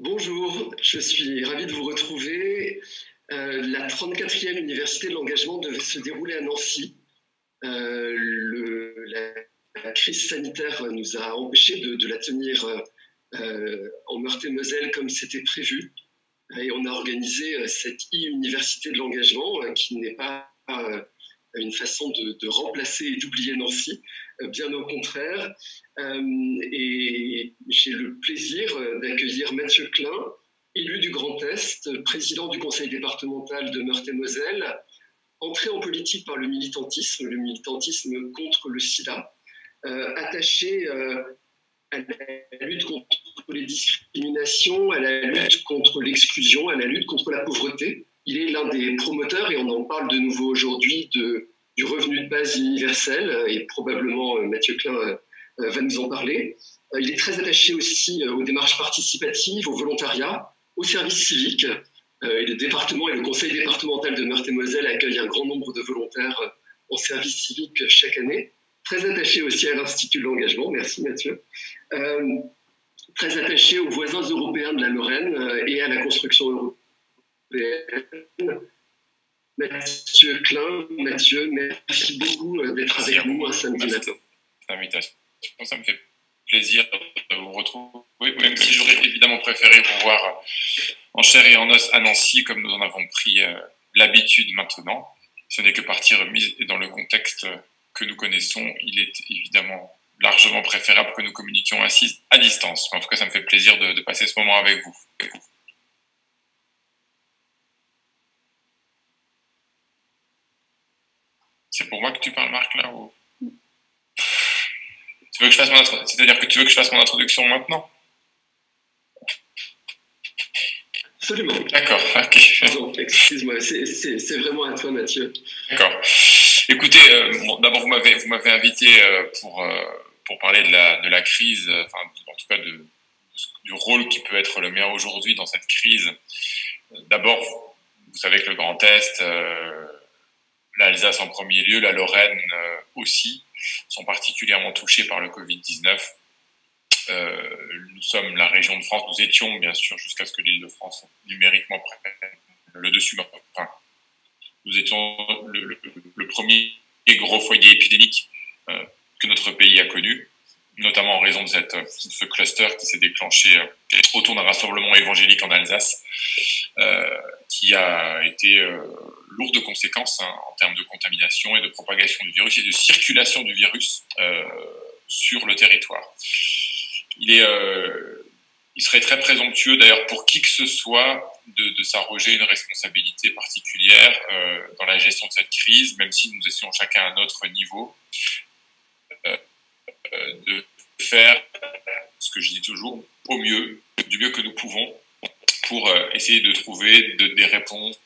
Bonjour, je suis ravi de vous retrouver. La 34e Université de l'engagement devait se dérouler à Nancy. La crise sanitaire nous a empêchés de la tenir en Meurthe-et-Moselle comme c'était prévu. Et on a organisé cette e-Université de l'engagement qui n'est pas une façon de remplacer et d'oublier Nancy, bien au contraire. Et j'ai le plaisir d'accueillir Mathieu Klein, élu du Grand Est, président du conseil départemental de Meurthe-et-Moselle, entré en politique par le militantisme contre le sida, attaché à la lutte contre les discriminations, à la lutte contre l'exclusion, à la lutte contre la pauvreté. Il est l'un des promoteurs, et on en parle de nouveau aujourd'hui, du revenu de base universel, et probablement Mathieu Klein va nous en parler. Il est très attaché aussi aux démarches participatives, au volontariat, au service civique. Et le département et le conseil départemental de Meurthe-et-Moselle accueillent un grand nombre de volontaires en service civique chaque année. Très attaché aussi à l'Institut de l'engagement, merci Mathieu. Très attaché aux voisins européens de la Lorraine et à la construction européenne. Mathieu Klein, Mathieu, merci beaucoup d'être avec nous un samedi matin. Invitation. Ça me fait plaisir de vous retrouver, même si j'aurais évidemment préféré vous voir en chair et en os à Nancy, comme nous en avons pris l'habitude maintenant. Ce n'est que partie remise, et dans le contexte que nous connaissons, il est évidemment largement préférable que nous communiquions ainsi à distance. En tout cas, ça me fait plaisir de passer ce moment avec vous. C'est pour moi que tu parles, Marc, là ou... Tu veux que je fasse C'est-à-dire que tu veux que je fasse mon introduction maintenant? Absolument. D'accord, ok. Pardon, excuse-moi, c'est vraiment à toi, Mathieu. D'accord. Écoutez, d'abord, vous m'avez invité pour parler de la crise, enfin, en tout cas du rôle qui peut être le mien aujourd'hui dans cette crise. D'abord, vous savez que le Grand Est, l'Alsace en premier lieu, la Lorraine aussi, sont particulièrement touchés par le Covid-19. Nous sommes la région de France, nous étions bien sûr jusqu'à ce que l'Île-de-France numériquement prenne le dessus. Enfin, nous étions le premier gros foyer épidémique que notre pays a connu, notamment en raison de ce cluster qui s'est déclenché autour d'un rassemblement évangélique en Alsace, qui a été lourd de conséquences en termes de contamination et de propagation du virus et de circulation du virus sur le territoire. Il serait très présomptueux d'ailleurs pour qui que ce soit de s'arroger une responsabilité particulière dans la gestion de cette crise, même si nous essayons chacun à notre niveau de faire ce que je dis toujours au mieux, du mieux que nous pouvons, pour essayer de trouver des réponses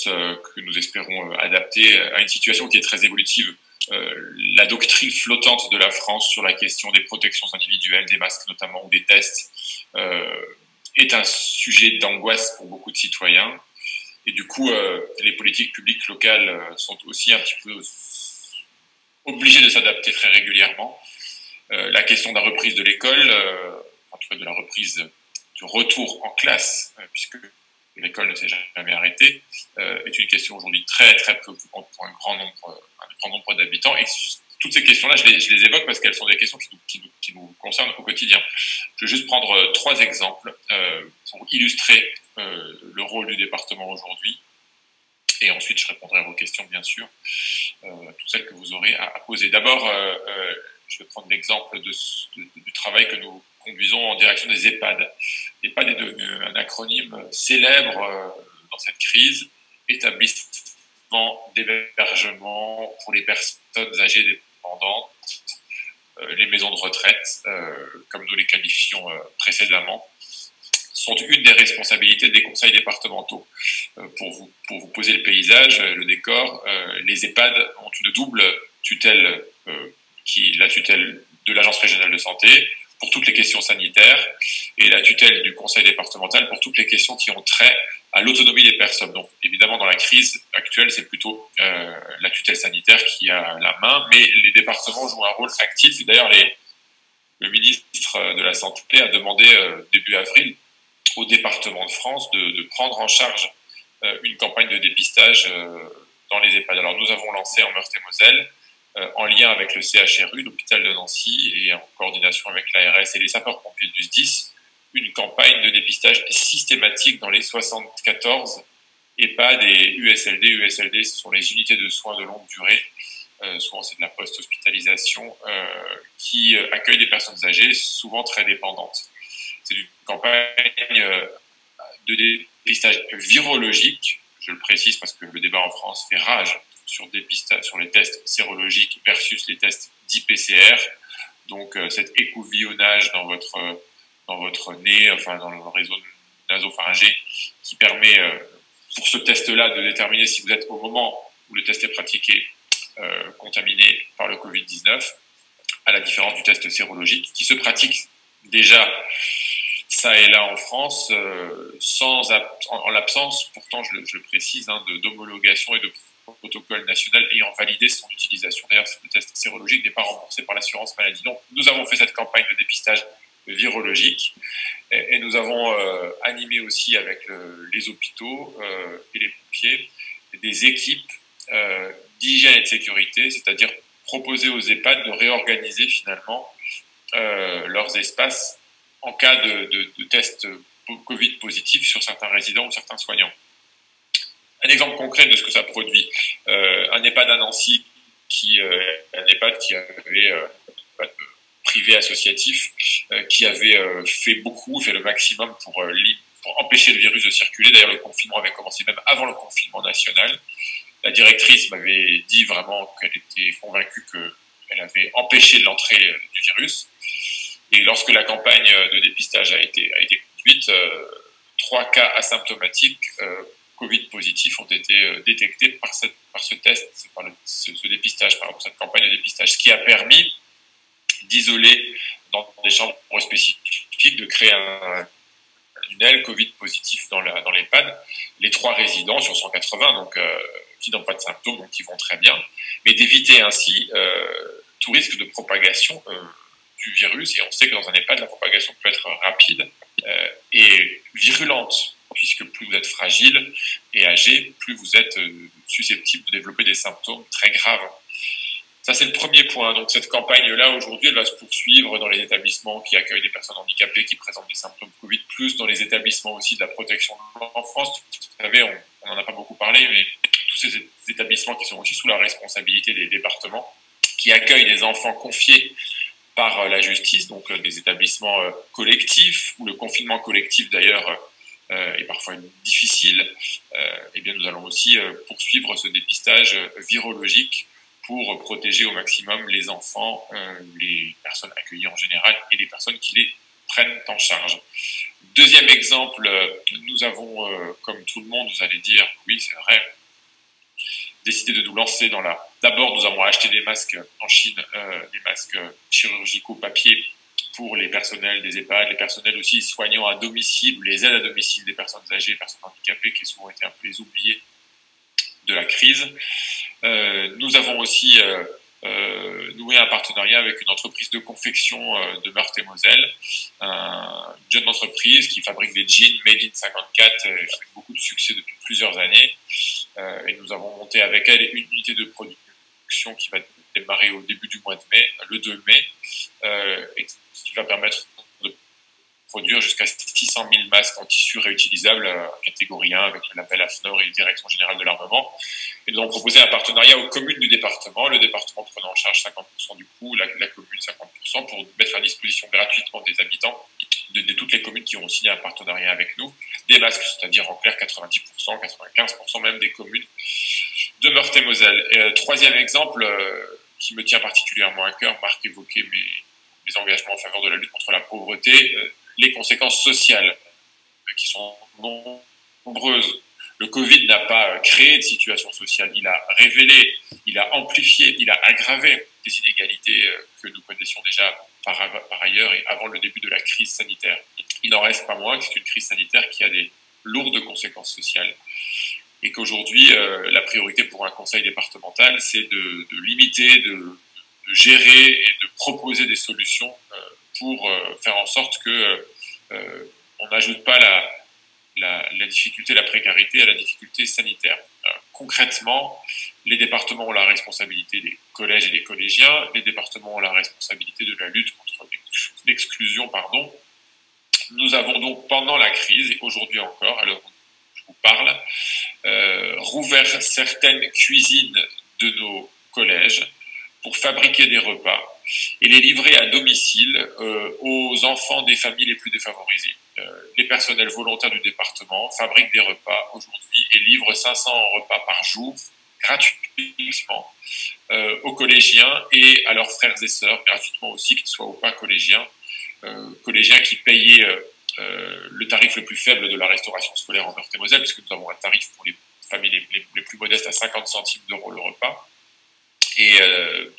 que nous espérons adapter à une situation qui est très évolutive. La doctrine flottante de la France sur la question des protections individuelles, des masques notamment, ou des tests, est un sujet d'angoisse pour beaucoup de citoyens. Et du coup, les politiques publiques locales sont aussi un petit peu obligées de s'adapter très régulièrement. La question de la reprise de l'école, en tout cas de la reprise du retour en classe, puisque l'école ne s'est jamais arrêtée, est une question aujourd'hui très très préoccupante pour un grand nombre d'habitants. Et toutes ces questions-là, je les évoque parce qu'elles sont des questions qui nous concernent au quotidien. Je vais juste prendre 3 exemples pour illustrer le rôle du département aujourd'hui. Et ensuite, je répondrai à vos questions, bien sûr, toutes celles que vous aurez à poser. D'abord, je vais prendre l'exemple du travail que nous conduisons en direction des EHPAD. EHPAD est devenu un acronyme célèbre dans cette crise, établissement d'hébergement pour les personnes âgées dépendantes, les maisons de retraite, comme nous les qualifions précédemment, sont une des responsabilités des conseils départementaux. Pour vous poser le paysage, le décor, les EHPAD ont une double tutelle, la tutelle de l'Agence régionale de santé pour toutes les questions sanitaires et la tutelle du conseil départemental pour toutes les questions qui ont trait à l'autonomie des personnes. Donc évidemment dans la crise actuelle, c'est plutôt la tutelle sanitaire qui a la main, mais les départements jouent un rôle actif. D'ailleurs, le ministre de la Santé a demandé début avril au département de France de prendre en charge une campagne de dépistage dans les EHPAD. Alors nous avons lancé en Meurthe-et-Moselle, en lien avec le CHRU, l'hôpital de Nancy, et en coordination avec l'ARS et les sapeurs-pompiers du SDIS, une campagne de dépistage systématique dans les 74 EHPAD et USLD. USLD, ce sont les unités de soins de longue durée, souvent c'est de la post-hospitalisation, qui accueillent des personnes âgées, souvent très dépendantes. C'est une campagne de dépistage virologique, je le précise parce que le débat en France fait rage sur les tests sérologiques versus les tests dits PCR. Donc cet écouvillonnage dans votre nez, enfin dans le réseau nasopharyngé, qui permet pour ce test-là de déterminer si vous êtes au moment où le test est pratiqué contaminé par le Covid-19, à la différence du test sérologique qui se pratique déjà ça et là en France, en l'absence, pourtant je le précise, d'homologation et de protocole national ayant validé son utilisation. D'ailleurs, le test sérologique n'est pas remboursé par l'assurance maladie. Donc, nous avons fait cette campagne de dépistage virologique et nous avons animé aussi avec les hôpitaux et les pompiers des équipes d'hygiène et de sécurité, c'est-à-dire proposer aux EHPAD de réorganiser finalement leurs espaces en cas de test Covid positif sur certains résidents ou certains soignants. Un exemple concret de ce que ça produit, un EHPAD à Nancy, un EHPAD qui avait privé associatif, qui avait fait le maximum pour empêcher le virus de circuler. D'ailleurs, le confinement avait commencé même avant le confinement national. La directrice m'avait dit vraiment qu'elle était convaincue qu'elle avait empêché l'entrée du virus. Et lorsque la campagne de dépistage a été conduite, 3 cas asymptomatiques Covid positifs ont été détectés par ce test, par ce dépistage, par cette campagne de dépistage, ce qui a permis d'isoler dans des chambres spécifiques, de créer une aile Covid positif dans l'EHPAD, les 3 résidents sur 180, donc qui n'ont pas de symptômes, donc qui vont très bien, mais d'éviter ainsi tout risque de propagation du virus. Et on sait que dans un EHPAD, la propagation peut être rapide et virulente, puisque plus vous êtes fragile et âgé, plus vous êtes susceptible de développer des symptômes très graves. Ça, c'est le premier point. Donc, cette campagne-là, aujourd'hui, elle va se poursuivre dans les établissements qui accueillent des personnes handicapées qui présentent des symptômes Covid, plus dans les établissements aussi de la protection de l'enfance. Vous savez, on n'en a pas beaucoup parlé, mais tous ces établissements qui sont aussi sous la responsabilité des départements, qui accueillent des enfants confiés par la justice, donc des établissements collectifs, où le confinement collectif, d'ailleurs, est parfois difficile, eh bien, nous allons aussi poursuivre ce dépistage virologique pour protéger au maximum les enfants, les personnes accueillies en général et les personnes qui les prennent en charge. Deuxième exemple, nous avons, comme tout le monde, vous allez dire, oui, c'est vrai, décidé de nous lancer dans la... D'abord, nous avons acheté des masques en Chine, des masques chirurgicaux papier pour les personnels des EHPAD, les personnels aussi soignants à domicile, les aides à domicile des personnes âgées, des personnes handicapées, qui ont souvent été un peu les oubliés de la crise. Nous avons aussi noué un partenariat avec une entreprise de confection de Meurthe-et-Moselle, une jeune entreprise qui fabrique des jeans made in 54 avec beaucoup de succès depuis plusieurs années. Et nous avons monté avec elle une unité de production qui va démarrer au début du mois de mai, le 2 mai, et qui va permettre de produire jusqu'à 600 000 masques en tissu réutilisables catégorie 1 avec le label AFNOR et la Direction Générale de l'Armement. Et nous avons proposé un partenariat aux communes du département, le département prenant en charge 50% du coût, la commune 50%, pour mettre à disposition gratuitement des habitants de toutes les communes qui ont signé un partenariat avec nous, des masques, c'est-à-dire en clair 90%, 95% même des communes de Meurthe-et-Moselle. Troisième exemple qui me tient particulièrement à cœur, Marc évoquait mes engagements en faveur de la lutte contre la pauvreté, les conséquences sociales qui sont nombreuses. Le Covid n'a pas créé de situation sociale, il a révélé, il a amplifié, il a aggravé des inégalités que nous connaissions déjà par ailleurs et avant le début de la crise sanitaire. Il n'en reste pas moins que c'est une crise sanitaire qui a des lourdes conséquences sociales et qu'aujourd'hui, la priorité pour un conseil départemental, c'est de limiter, de gérer et de proposer des solutions pour faire en sorte que on n'ajoute pas la difficulté, la précarité à la difficulté sanitaire. Concrètement, les départements ont la responsabilité des collèges et des collégiens, les départements ont la responsabilité de la lutte contre l'exclusion, pardon. Nous avons donc, pendant la crise, et aujourd'hui encore, à l'heure où je vous parle, rouvert certaines cuisines de nos collèges pour fabriquer des repas et les livrer à domicile aux enfants des familles les plus défavorisées. Les personnels volontaires du département fabriquent des repas aujourd'hui et livrent 500 repas par jour gratuitement aux collégiens et à leurs frères et sœurs, gratuitement aussi, qu'ils soient ou pas collégiens, collégiens qui payaient le tarif le plus faible de la restauration scolaire en Meurthe-et-Moselle, puisque nous avons un tarif pour les familles les plus modestes à 50 centimes d'euros le repas, et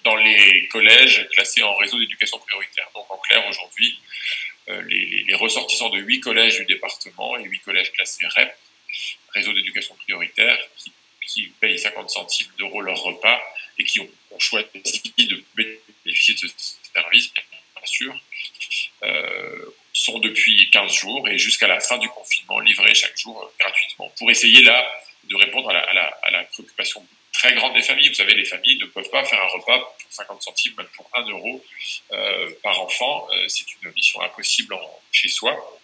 dans les collèges classés en réseau d'éducation prioritaire. Donc en clair, aujourd'hui, les ressortissants de 8 collèges du département et 8 collèges classés REP, réseau d'éducation prioritaire, qui payent 50 centimes d'euros leur repas et qui ont choisi de bénéficier de ce service, bien sûr, sont depuis 15 jours et jusqu'à la fin du confinement livrés chaque jour gratuitement pour essayer là de répondre à la préoccupation très grande des familles. Vous savez, les familles ne peuvent pas faire un repas pour 50 centimes, même pour 1 euro par enfant. C'est une mission impossible chez soi.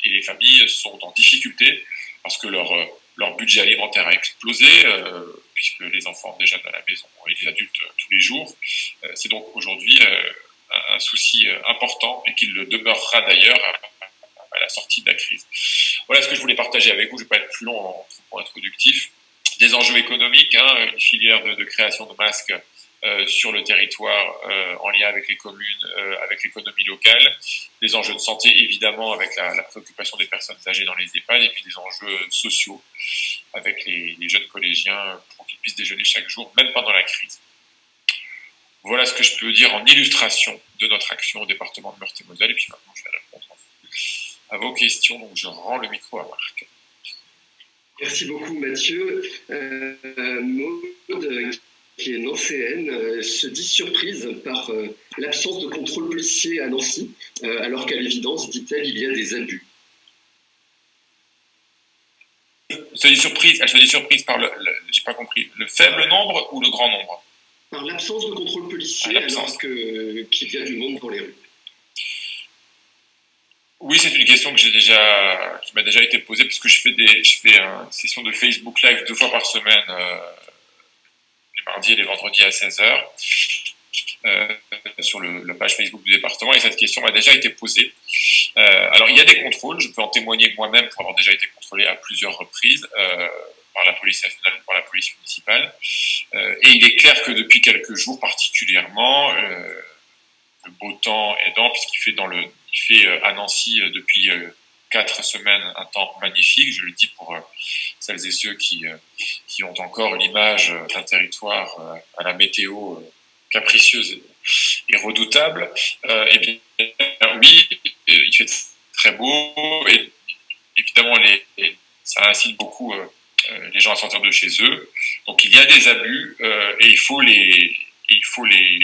Et les familles sont en difficulté parce que leur budget alimentaire a explosé, puisque les enfants déjeunent à la maison et les adultes tous les jours. C'est donc aujourd'hui un souci important et qu'il le demeurera d'ailleurs à la sortie de la crise. Voilà ce que je voulais partager avec vous. Je ne vais pas être plus long en propos introductif. Des enjeux économiques, une filière de création de masques sur le territoire en lien avec les communes, avec l'économie locale, des enjeux de santé évidemment avec la préoccupation des personnes âgées dans les EHPAD et puis des enjeux sociaux avec les jeunes collégiens pour qu'ils puissent déjeuner chaque jour, même pendant la crise. Voilà ce que je peux dire en illustration de notre action au département de Meurthe-et-Moselle. Et puis maintenant, je vais répondre à vos questions. Donc, je rends le micro à Marc. Merci beaucoup, Mathieu. Maud, qui est nancéenne, se dit surprise par l'absence de contrôle policier à Nancy, alors qu'à l'évidence, dit-elle, il y a des abus. Elle se dit surprise par j'ai pas compris, le faible nombre ou le grand nombre? Par l'absence de contrôle policier, alors qu'il y a du monde dans les rues. Oui, c'est une question qui m'a déjà été posée, puisque je fais une session de Facebook Live 2 fois par semaine, les mardis et les vendredis à 16h, sur la page Facebook du département, et cette question m'a déjà été posée. Alors, il y a des contrôles, je peux en témoigner moi-même pour avoir déjà été contrôlé à plusieurs reprises, par la police nationale ou par la police municipale. Et il est clair que depuis quelques jours particulièrement, le beau temps aidant, puisqu'il fait à Nancy depuis 4 semaines un temps magnifique, je le dis pour celles et ceux qui ont encore l'image d'un territoire à la météo capricieuse et redoutable. Eh bien, oui, il fait très beau, et évidemment, ça incite beaucoup les gens à sortir de chez eux. Donc il y a des abus et il faut les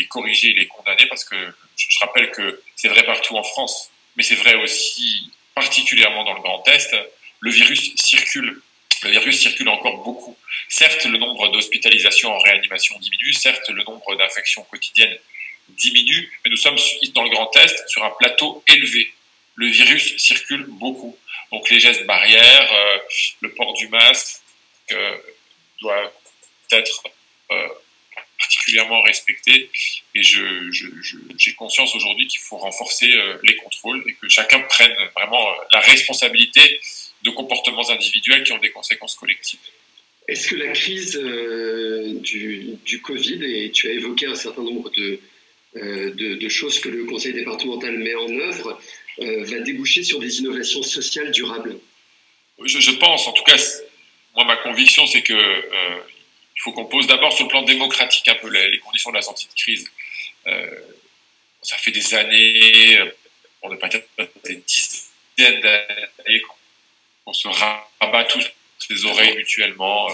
corriger et les condamner, parce que je rappelle que c'est vrai partout en France, mais c'est vrai aussi particulièrement dans le Grand Est, le virus circule. Le virus circule encore beaucoup. Certes, le nombre d'hospitalisations en réanimation diminue, certes, le nombre d'infections quotidiennes diminue, mais nous sommes dans le Grand Est sur un plateau élevé. Le virus circule beaucoup. Donc les gestes barrières, le port du masque doivent être particulièrement respectés. Et j'ai conscience aujourd'hui qu'il faut renforcer les contrôles et que chacun prenne vraiment la responsabilité de comportements individuels qui ont des conséquences collectives. Est-ce que la crise du Covid, et tu as évoqué un certain nombre de choses que le conseil départemental met en œuvre, va déboucher sur des innovations sociales durables? Je pense, en tout cas, moi ma conviction c'est que il faut qu'on pose d'abord sur le plan démocratique un peu les conditions de la sortie de crise. Ça fait des années, pour ne pas dire des dizaines d'années, qu'on se rabat tous les oreilles mutuellement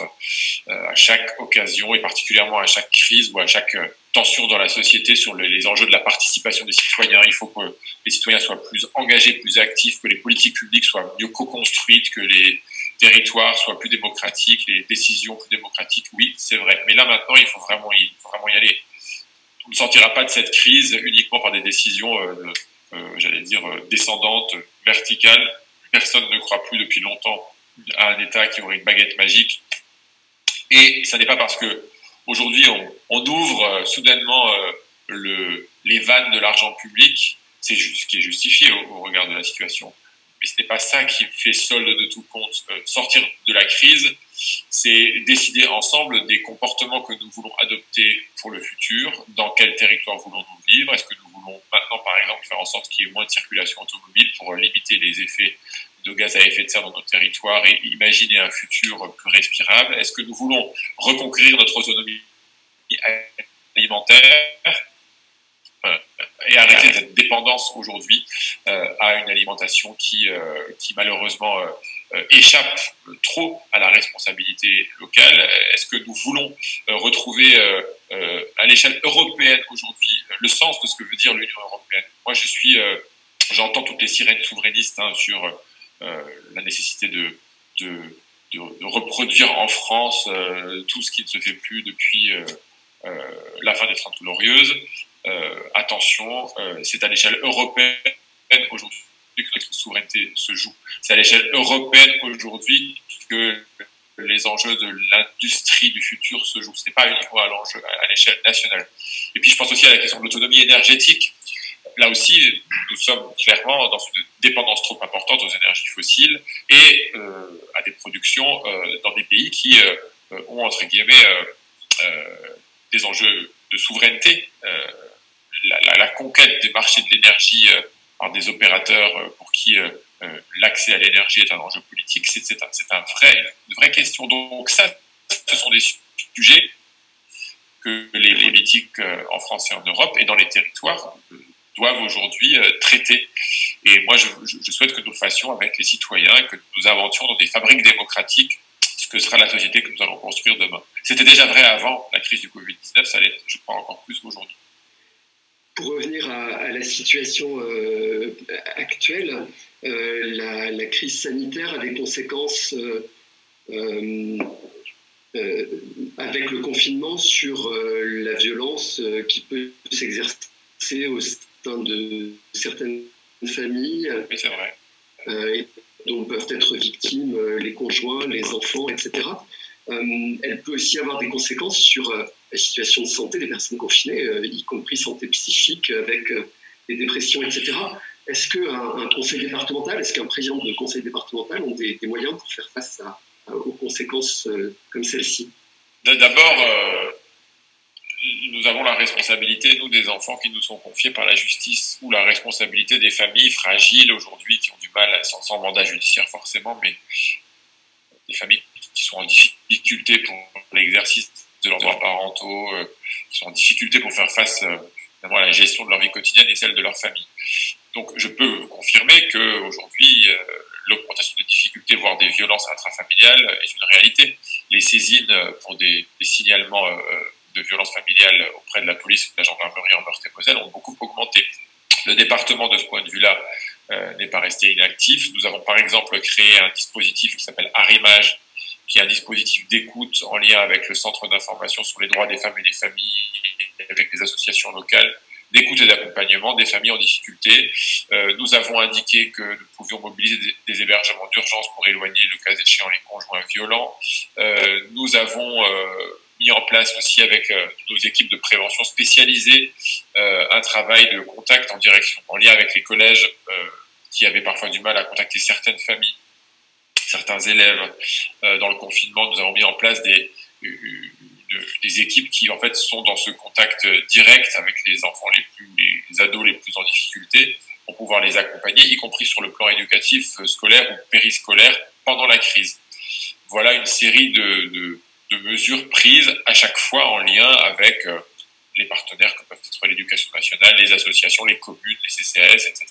à chaque occasion, et particulièrement à chaque crise ou à chaque tensions dans la société sur les enjeux de la participation des citoyens. Il faut que les citoyens soient plus engagés, plus actifs, que les politiques publiques soient mieux co-construites, que les territoires soient plus démocratiques, les décisions plus démocratiques. Oui, c'est vrai. Mais là, maintenant, il faut vraiment y aller. On ne sortira pas de cette crise uniquement par des décisions, j'allais dire, descendantes, verticales. Personne ne croit plus depuis longtemps à un État qui aurait une baguette magique. Et ça n'est pas parce que aujourd'hui on ouvre soudainement les vannes de l'argent public, c'est ce qui est justifié au regard de la situation. Mais ce n'est pas ça qui fait solde de tout compte. Sortir de la crise, c'est décider ensemble des comportements que nous voulons adopter pour le futur, dans quel territoire voulons-nous vivre, est-ce que nous voulons maintenant par exemple faire en sorte qu'il y ait moins de circulation automobile pour limiter les effets de gaz à effet de serre dans nos territoires et imaginer un futur plus respirable. Est-ce que nous voulons reconquérir notre autonomie alimentaire et arrêter cette dépendance aujourd'hui à une alimentation qui malheureusement échappe trop à la responsabilité locale? Est-ce que nous voulons retrouver à l'échelle européenne aujourd'hui le sens de ce que veut dire l'Union européenne? Moi, j'entends toutes les sirènes souverainistes sur la nécessité de reproduire en France tout ce qui ne se fait plus depuis la fin des 30 Glorieuses. Attention, c'est à l'échelle européenne aujourd'hui que notre souveraineté se joue. C'est à l'échelle européenne aujourd'hui que les enjeux de l'industrie du futur se jouent. Ce n'est pas uniquement à l'échelle nationale. Et puis je pense aussi à la question de l'autonomie énergétique. Là aussi, nous sommes clairement dans une dépendance trop importante aux énergies fossiles et à des productions dans des pays qui ont, entre guillemets, des enjeux de souveraineté. La conquête des marchés de l'énergie par des opérateurs pour qui l'accès à l'énergie est un enjeu politique, c'est une vraie question. Donc ça, ce sont des sujets que les politiques en France et en Europe et dans les territoires doivent aujourd'hui traiter. Et moi, je souhaite que nous le fassions avec les citoyens et que nous inventions dans des fabriques démocratiques ce que sera la société que nous allons construire demain. C'était déjà vrai avant la crise du Covid-19, ça l'est, je crois, encore plus aujourd'hui. Pour revenir à la situation actuelle, la crise sanitaire a des conséquences avec le confinement sur la violence qui peut s'exercer au sein de certaines familles. Oui, c'est vrai. Et dont peuvent être victimes les conjoints, les enfants, etc. Elle peut aussi avoir des conséquences sur la situation de santé des personnes confinées, y compris santé psychique avec des dépressions, etc. Est-ce qu'un conseil départemental, est-ce qu'un président de conseil départemental ont des moyens pour faire face aux conséquences comme celle-ci? D'abord, nous avons la responsabilité, nous, des enfants qui nous sont confiés par la justice, ou la responsabilité des familles fragiles aujourd'hui qui ont du mal, sans mandat judiciaire forcément, mais des familles qui sont en difficulté pour l'exercice de leurs droits parentaux, qui sont en difficulté pour faire face à la gestion de leur vie quotidienne et celle de leur famille. Donc je peux confirmer qu'aujourd'hui, l'augmentation des difficultés, voire des violences intrafamiliales, est une réalité. Les saisines pour des signalements de violences familiales auprès de la police ou de la gendarmerie en Meurthe-et-Moselle ont beaucoup augmenté. Le département, de ce point de vue-là, n'est pas resté inactif. Nous avons par exemple créé un dispositif qui s'appelle Arrimage, qui est un dispositif d'écoute en lien avec le Centre d'information sur les droits des femmes et des familles, avec les associations locales, d'écoute et d'accompagnement des familles en difficulté. Nous avons indiqué que nous pouvions mobiliser des hébergements d'urgence pour éloigner, le cas échéant, les conjoints violents. Nous avons mis en place aussi avec nos équipes de prévention spécialisées un travail de contact en lien avec les collèges qui avaient parfois du mal à contacter certaines familles, certains élèves. Dans le confinement, nous avons mis en place des équipes qui en fait sont dans ce contact direct avec les enfants les ados les plus en difficulté pour pouvoir les accompagner, y compris sur le plan éducatif, scolaire ou périscolaire pendant la crise. Voilà une série de mesures prises à chaque fois en lien avec les partenaires que peuvent être l'éducation nationale, les associations, les communes, les CCAS, etc.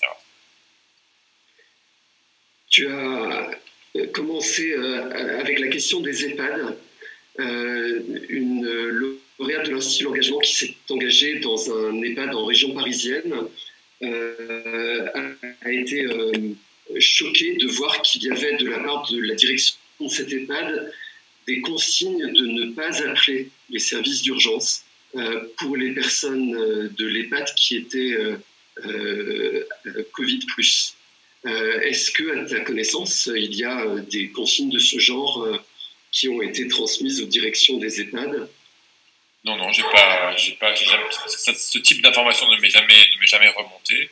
Tu as commencé avec la question des EHPAD, une lauréate de l'Institut de l'engagement qui s'est engagée dans un EHPAD en région parisienne a été choquée de voir qu'il y avait de la part de la direction de cet EHPAD des consignes de ne pas appeler les services d'urgence pour les personnes de l'EHPAD qui étaient Covid+. Est-ce que, à ta connaissance, il y a des consignes de ce genre qui ont été transmises aux directions des EHPAD? Non, ce type d'information ne m'est jamais remonté.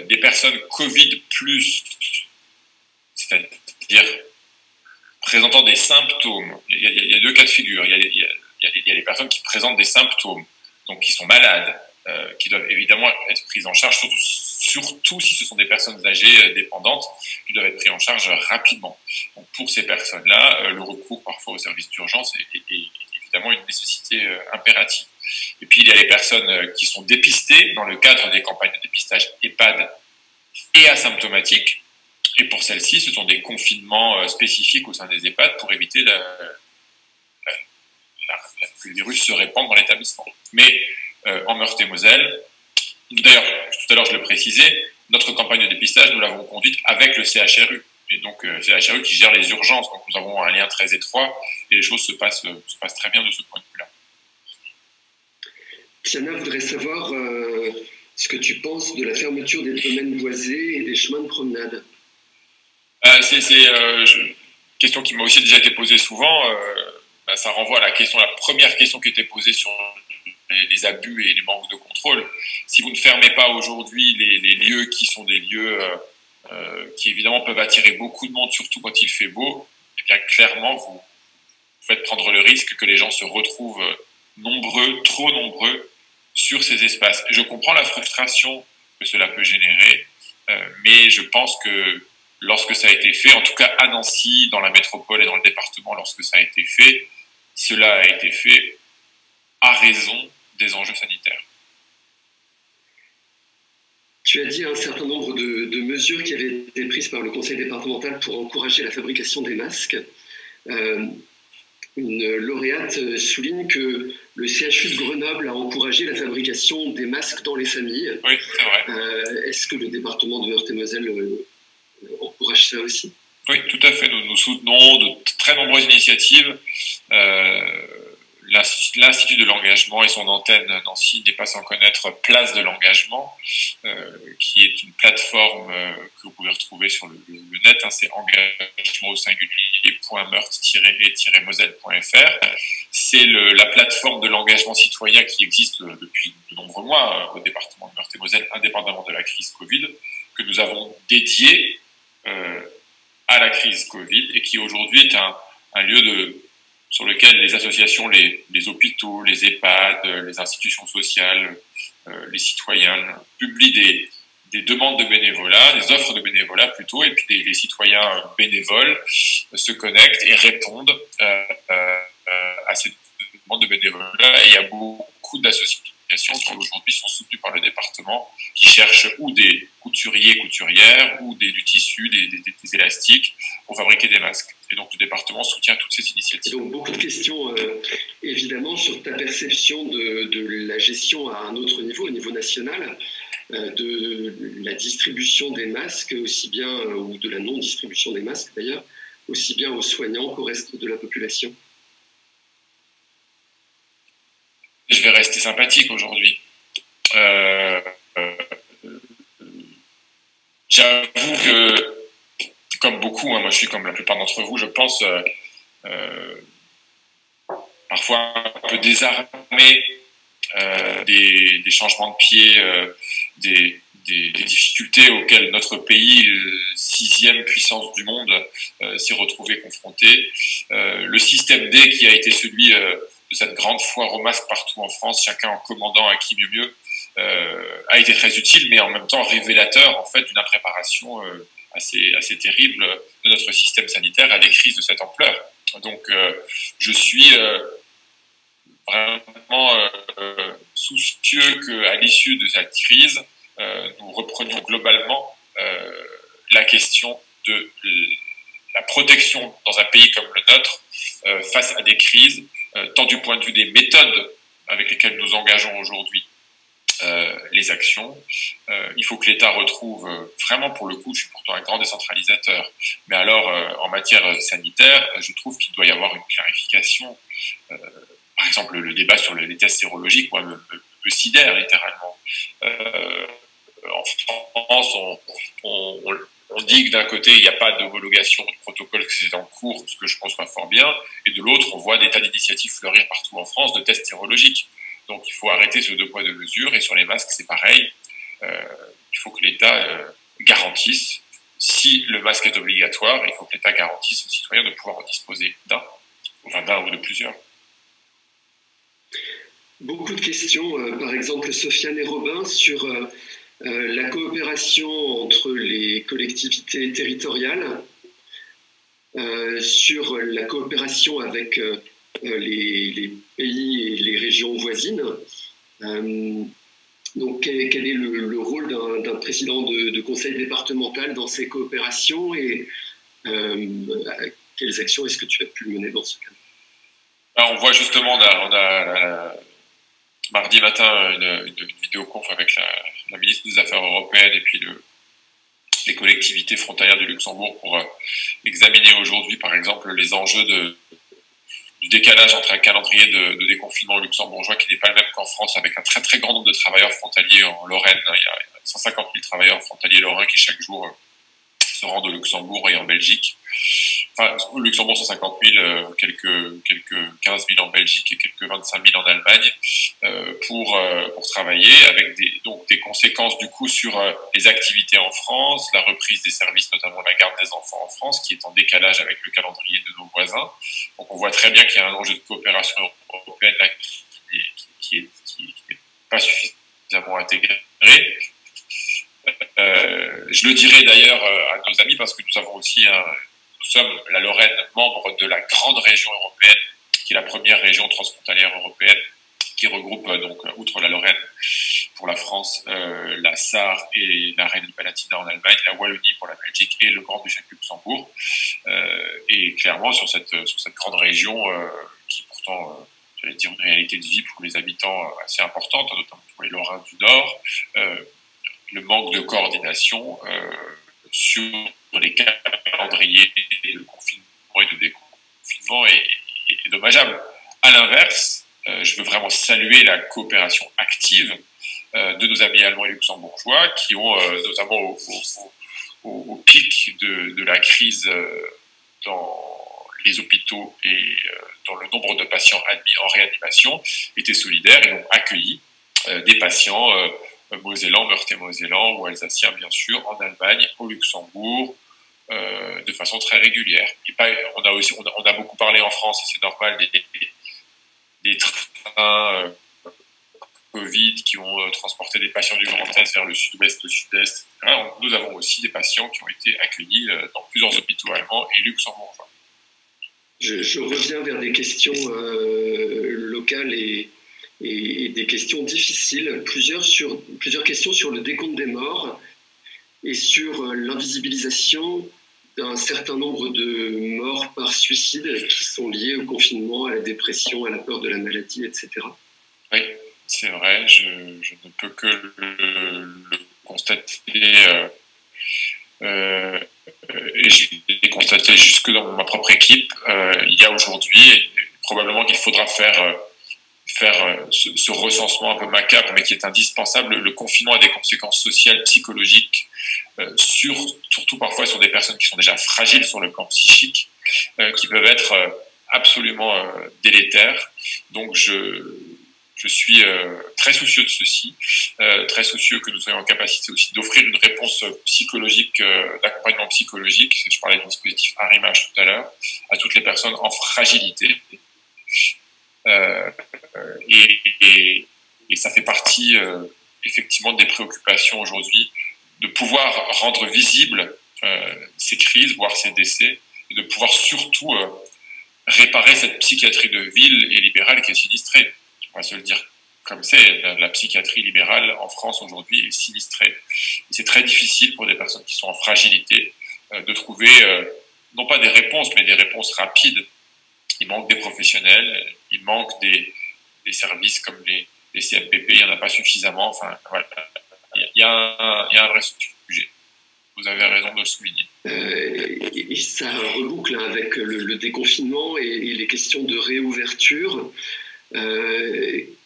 Des personnes Covid+, c'est-à-dire présentant des symptômes, il y a deux cas de figure. Il y a les personnes qui présentent des symptômes, donc qui sont malades, qui doivent évidemment être prises en charge, surtout si ce sont des personnes âgées dépendantes, qui doivent être prises en charge rapidement. Donc pour ces personnes-là, le recours parfois aux services d'urgence est évidemment une nécessité impérative. Et puis il y a les personnes qui sont dépistées dans le cadre des campagnes de dépistage EHPAD et asymptomatiques. Et pour celles-ci, ce sont des confinements spécifiques au sein des EHPAD pour éviter que le virus se répande dans l'établissement. Mais en Meurthe-et-Moselle, d'ailleurs, tout à l'heure je le précisais, notre campagne de dépistage, nous l'avons conduite avec le CHRU. Et donc, CHRU qui gère les urgences. Donc, nous avons un lien très étroit et les choses se passent très bien de ce point de vue-là. Tiana voudrait savoir ce que tu penses de la fermeture des domaines boisés et des chemins de promenade. C'est une question qui m'a aussi déjà été posée souvent. Ça renvoie à la première question qui était posée sur les abus et les manques de contrôle. Si vous ne fermez pas aujourd'hui les lieux qui sont des lieux qui évidemment peuvent attirer beaucoup de monde, surtout quand il fait beau, eh bien clairement vous faites prendre le risque que les gens se retrouvent nombreux, trop nombreux sur ces espaces. Et je comprends la frustration que cela peut générer, mais je pense que lorsque ça a été fait, en tout cas à Nancy, dans la métropole et dans le département, lorsque ça a été fait, cela a été fait à raison des enjeux sanitaires. Tu as dit un certain nombre de mesures qui avaient été prises par le conseil départemental pour encourager la fabrication des masques. Une lauréate souligne que le CHU de Grenoble a encouragé la fabrication des masques dans les familles. Oui, c'est vrai. Est-ce que le département de Meurthe-et-Moselle encourage ça aussi? Oui, tout à fait. Nous soutenons de très nombreuses initiatives. L'Institut de l'engagement et son antenne Nancy n'est pas sans connaître Place de l'engagement, qui est une plateforme que vous pouvez retrouver sur le net. C'est engagement au singulier.meurthe-et-moselle.fr. C'est la plateforme de l'engagement citoyen qui existe depuis de nombreux mois au département de Meurthe-et-Moselle, indépendamment de la crise Covid, que nous avons dédié à la crise Covid et qui aujourd'hui est un lieu sur lequel les associations, les hôpitaux, les EHPAD, les institutions sociales, les citoyens publient des demandes de bénévolat, des offres de bénévolat plutôt, et puis les citoyens bénévoles se connectent et répondent à ces demandes de bénévolat. Et il y a beaucoup d'associations qui aujourd'hui sont soutenues par le département, qui cherchent ou des couturiers, couturières, ou du tissu, des élastiques pour fabriquer des masques. Et donc le département soutient toutes ces initiatives. Et donc beaucoup de questions évidemment sur ta perception de la gestion à un autre niveau, au niveau national, de la distribution des masques, aussi bien, ou de la non-distribution des masques d'ailleurs, aussi bien aux soignants qu'au reste de la population. Je vais rester sympathique aujourd'hui. J'avoue que, comme beaucoup, moi je suis comme la plupart d'entre vous, je pense parfois un peu désarmé des changements de pied, des difficultés auxquelles notre pays, 6e puissance du monde, s'est retrouvé confronté. Le système D qui a été celui de cette grande foire au masque partout en France, chacun en commandant à qui mieux, a été très utile, mais en même temps révélateur en fait d'une impréparation assez terrible de notre système sanitaire à des crises de cette ampleur. Donc je suis vraiment soucieux qu'à l'issue de cette crise, nous reprenions globalement la question de la protection dans un pays comme le nôtre face à des crises tant du point de vue des méthodes avec lesquelles nous engageons aujourd'hui les actions. Il faut que l'État retrouve vraiment, pour le coup, je suis pourtant un grand décentralisateur, mais alors en matière sanitaire, je trouve qu'il doit y avoir une clarification. Par exemple, le débat sur les tests sérologiques, moi, me sidère littéralement. En France, on dit que d'un côté, il n'y a pas d'homologation de protocole, que c'est en cours, ce que je pense pas fort bien, et de l'autre, on voit des tas d'initiatives fleurir partout en France de tests sérologiques. Donc, il faut arrêter ce 2 poids 2 mesures, et sur les masques, c'est pareil. Il faut que l'État garantisse, si le masque est obligatoire, il faut que l'État garantisse aux citoyens de pouvoir en disposer d'un ou de plusieurs. Beaucoup de questions, par exemple Sofiane et Robin, sur la coopération entre les collectivités territoriales, sur la coopération avec les pays et les régions voisines. Donc, quel est le rôle d'un président de conseil départemental dans ces coopérations et quelles actions est-ce que tu as pu mener dans ce cas? Alors, on voit justement, on a mardi matin une vidéoconf avec la ministre des Affaires européennes et puis les collectivités frontalières du Luxembourg pour examiner aujourd'hui, par exemple, les enjeux du décalage entre un calendrier de déconfinement luxembourgeois qui n'est pas le même qu'en France, avec un très très grand nombre de travailleurs frontaliers en Lorraine. Il y a 150 000 travailleurs frontaliers lorrains qui chaque jour se rendent au Luxembourg et en Belgique. Enfin, au Luxembourg, 150 000, quelques 15 000 en Belgique et quelques 25 000 en Allemagne, pour travailler, avec des conséquences du coup sur les activités en France, la reprise des services, notamment la garde des enfants en France, qui est en décalage avec le calendrier de nos voisins. Donc on voit très bien qu'il y a un enjeu de coopération européenne là, qui n'est pas suffisamment intégré. Je le dirai d'ailleurs à nos amis, parce que nous avons aussi nous sommes, la Lorraine, membre de la grande région européenne, qui est la première région transfrontalière européenne, qui regroupe donc, outre la Lorraine pour la France, la Sarre et la Rhénanie-Palatinat en Allemagne, la Wallonie pour la Belgique et le Grand-Duché de Luxembourg. Et clairement, sur cette grande région, qui pourtant, j'allais dire, une réalité de vie pour les habitants assez importante, notamment pour les Lorrains du Nord, le manque de coordination sur les calendriers de confinement et de déconfinement est dommageable. À l'inverse, je veux vraiment saluer la coopération active de nos amis allemands et luxembourgeois qui ont, notamment au pic de la crise dans les hôpitaux et dans le nombre de patients admis en réanimation, été solidaires et ont accueilli des patients mosellans, meurthe-et-mosellans ou alsaciens bien sûr, en Allemagne, au Luxembourg, de façon très régulière. Et on a beaucoup parlé en France, et c'est normal, des trains Covid qui ont transporté des patients du Grand Est vers le Sud-Ouest, le Sud-Est. Nous avons aussi des patients qui ont été accueillis dans plusieurs hôpitaux allemands et luxembourgeois. Je reviens vers des questions locales et des questions difficiles, plusieurs questions sur le décompte des morts et sur l'invisibilisation d'un certain nombre de morts par suicide qui sont liées au confinement, à la dépression, à la peur de la maladie, etc. Oui, c'est vrai, je ne peux que le constater, et je l'ai constaté jusque dans ma propre équipe. Il y a aujourd'hui, probablement qu'il faudra faire ce recensement un peu macabre, mais qui est indispensable. Le confinement a des conséquences sociales, psychologiques, surtout parfois sur des personnes qui sont déjà fragiles sur le plan psychique, qui peuvent être absolument délétères. Donc je suis très soucieux de ceci, très soucieux que nous soyons en capacité aussi d'offrir une réponse psychologique, d'accompagnement psychologique, je parlais du dispositif Arrimage tout à l'heure, à toutes les personnes en fragilité. Et ça fait partie effectivement des préoccupations aujourd'hui, de pouvoir rendre visibles ces crises, voire ces décès, et de pouvoir surtout réparer cette psychiatrie de ville et libérale qui est sinistrée. On va se le dire comme c'est, la psychiatrie libérale en France aujourd'hui est sinistrée. Et c'est très difficile pour des personnes qui sont en fragilité de trouver non pas des réponses, mais des réponses rapides Il manque des professionnels, il manque des services comme les CMPP, il n'y en a pas suffisamment. Enfin, voilà. Il y a un vrai sujet. Vous avez raison de le souligner. Et ça reboucle avec le déconfinement et les questions de réouverture.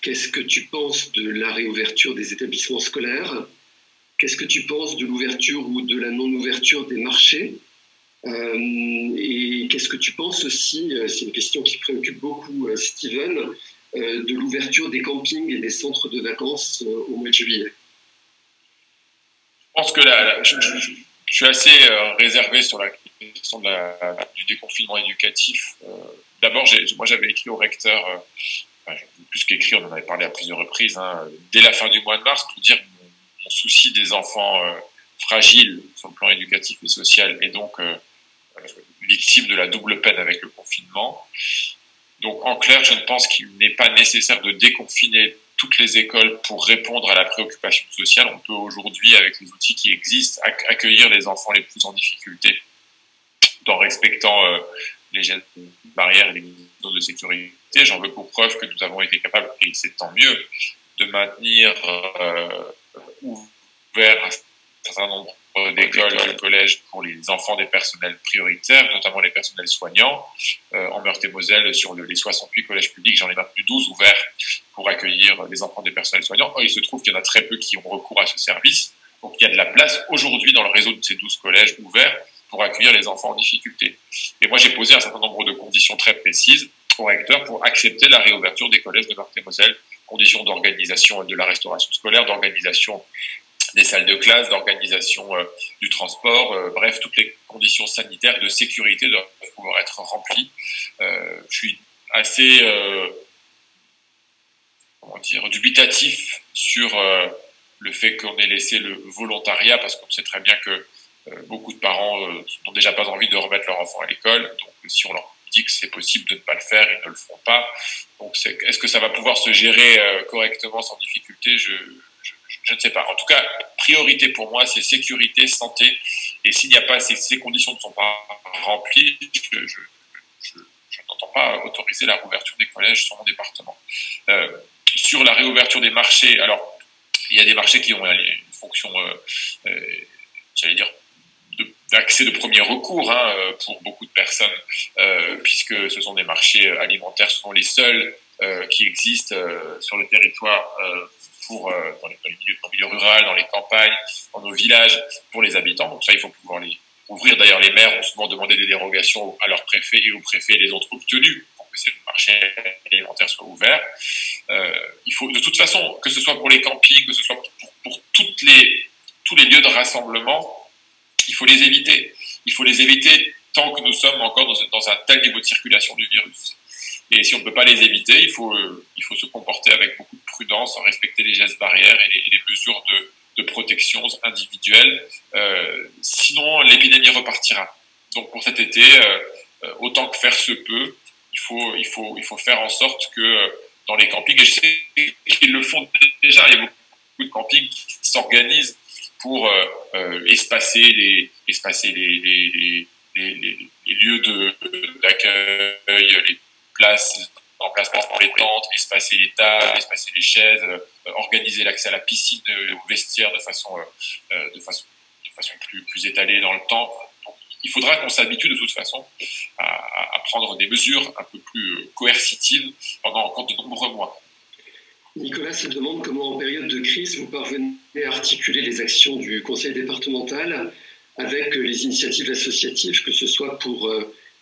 Qu'est-ce que tu penses de la réouverture des établissements scolaires? Qu'est-ce que tu penses de l'ouverture ou de la non-ouverture des marchés? Et qu'est-ce que tu penses aussi, c'est une question qui préoccupe beaucoup Steven, de l'ouverture des campings et des centres de vacances au mois de juillet? Je pense que je suis assez réservé sur la question du déconfinement éducatif. D'abord, moi j'avais écrit au recteur, plus qu'écrit, on en avait parlé à plusieurs reprises, dès la fin du mois de mars, pour dire mon souci des enfants fragiles sur le plan éducatif et social, et donc victimes de la double peine avec le confinement. Donc en clair, je ne pense qu'il n'est pas nécessaire de déconfiner toutes les écoles pour répondre à la préoccupation sociale. On peut aujourd'hui, avec les outils qui existent, accueillir les enfants les plus en difficulté, tout en respectant les gestes barrières et les mesures de sécurité. J'en veux pour preuve que nous avons été capables, et c'est tant mieux, de maintenir ouvert un certain nombre d'écoles et de collèges pour les enfants des personnels prioritaires, notamment les personnels soignants. En Meurthe-et-Moselle, sur les 68 collèges publics, j'en ai maintenu 12 ouverts pour accueillir les enfants des personnels soignants. Or, il se trouve qu'il y en a très peu qui ont recours à ce service. Donc, il y a de la place aujourd'hui dans le réseau de ces 12 collèges ouverts pour accueillir les enfants en difficulté. Et moi, j'ai posé un certain nombre de conditions très précises au recteur pour accepter la réouverture des collèges de Meurthe-et-Moselle, conditions d'organisation de la restauration scolaire, d'organisation des salles de classe, d'organisation du transport, bref, toutes les conditions sanitaires de sécurité doivent pouvoir être remplies. Je suis assez dubitatif sur le fait qu'on ait laissé le volontariat, parce qu'on sait très bien que beaucoup de parents n'ont déjà pas envie de remettre leur enfant à l'école. Donc si on leur dit que c'est possible de ne pas le faire, ils ne le feront pas. Donc est-ce que ça va pouvoir se gérer correctement sans difficulté? Je ne sais pas. En tout cas, priorité pour moi, c'est sécurité, santé. Et s'il n'y a pas, ces conditions ne sont pas remplies, je n'entends pas autoriser la réouverture des collèges sur mon département. Sur la réouverture des marchés, alors, il y a des marchés qui ont une fonction, j'allais dire, d'accès de premier recours pour beaucoup de personnes, puisque ce sont des marchés alimentaires, ce sont les seuls qui existent sur le territoire dans les milieux ruraux, dans les campagnes, dans nos villages, pour les habitants. Donc ça, il faut pouvoir les ouvrir. D'ailleurs, les maires ont souvent demandé des dérogations à leurs préfets et aux préfets, les ont obtenues pour que ces marchés alimentaires soient ouverts. Il faut, de toute façon, que ce soit pour les campings, que ce soit pour tous les lieux de rassemblement, il faut les éviter. Il faut les éviter tant que nous sommes encore dans un tel niveau de circulation du virus. Et si on ne peut pas les éviter, il faut se comporter avec beaucoup de prudence, respecter les gestes barrières et les mesures de protection individuelle. Sinon, l'épidémie repartira. Donc pour cet été, autant que faire se peut, il faut faire en sorte que dans les campings, et je sais qu'ils le font déjà, il y a beaucoup de campings qui s'organisent pour espacer les lieux d'accueil, les places d'emplacement pour les tentes, espacer les tables, espacer les chaises, organiser l'accès à la piscine, aux vestiaires de façon plus étalée dans le temps. Donc, il faudra qu'on s'habitue de toute façon à prendre des mesures un peu plus coercitives pendant encore de nombreux mois. Nicolas se demande comment, en période de crise, vous parvenez à articuler les actions du conseil départemental avec les initiatives associatives, que ce soit pour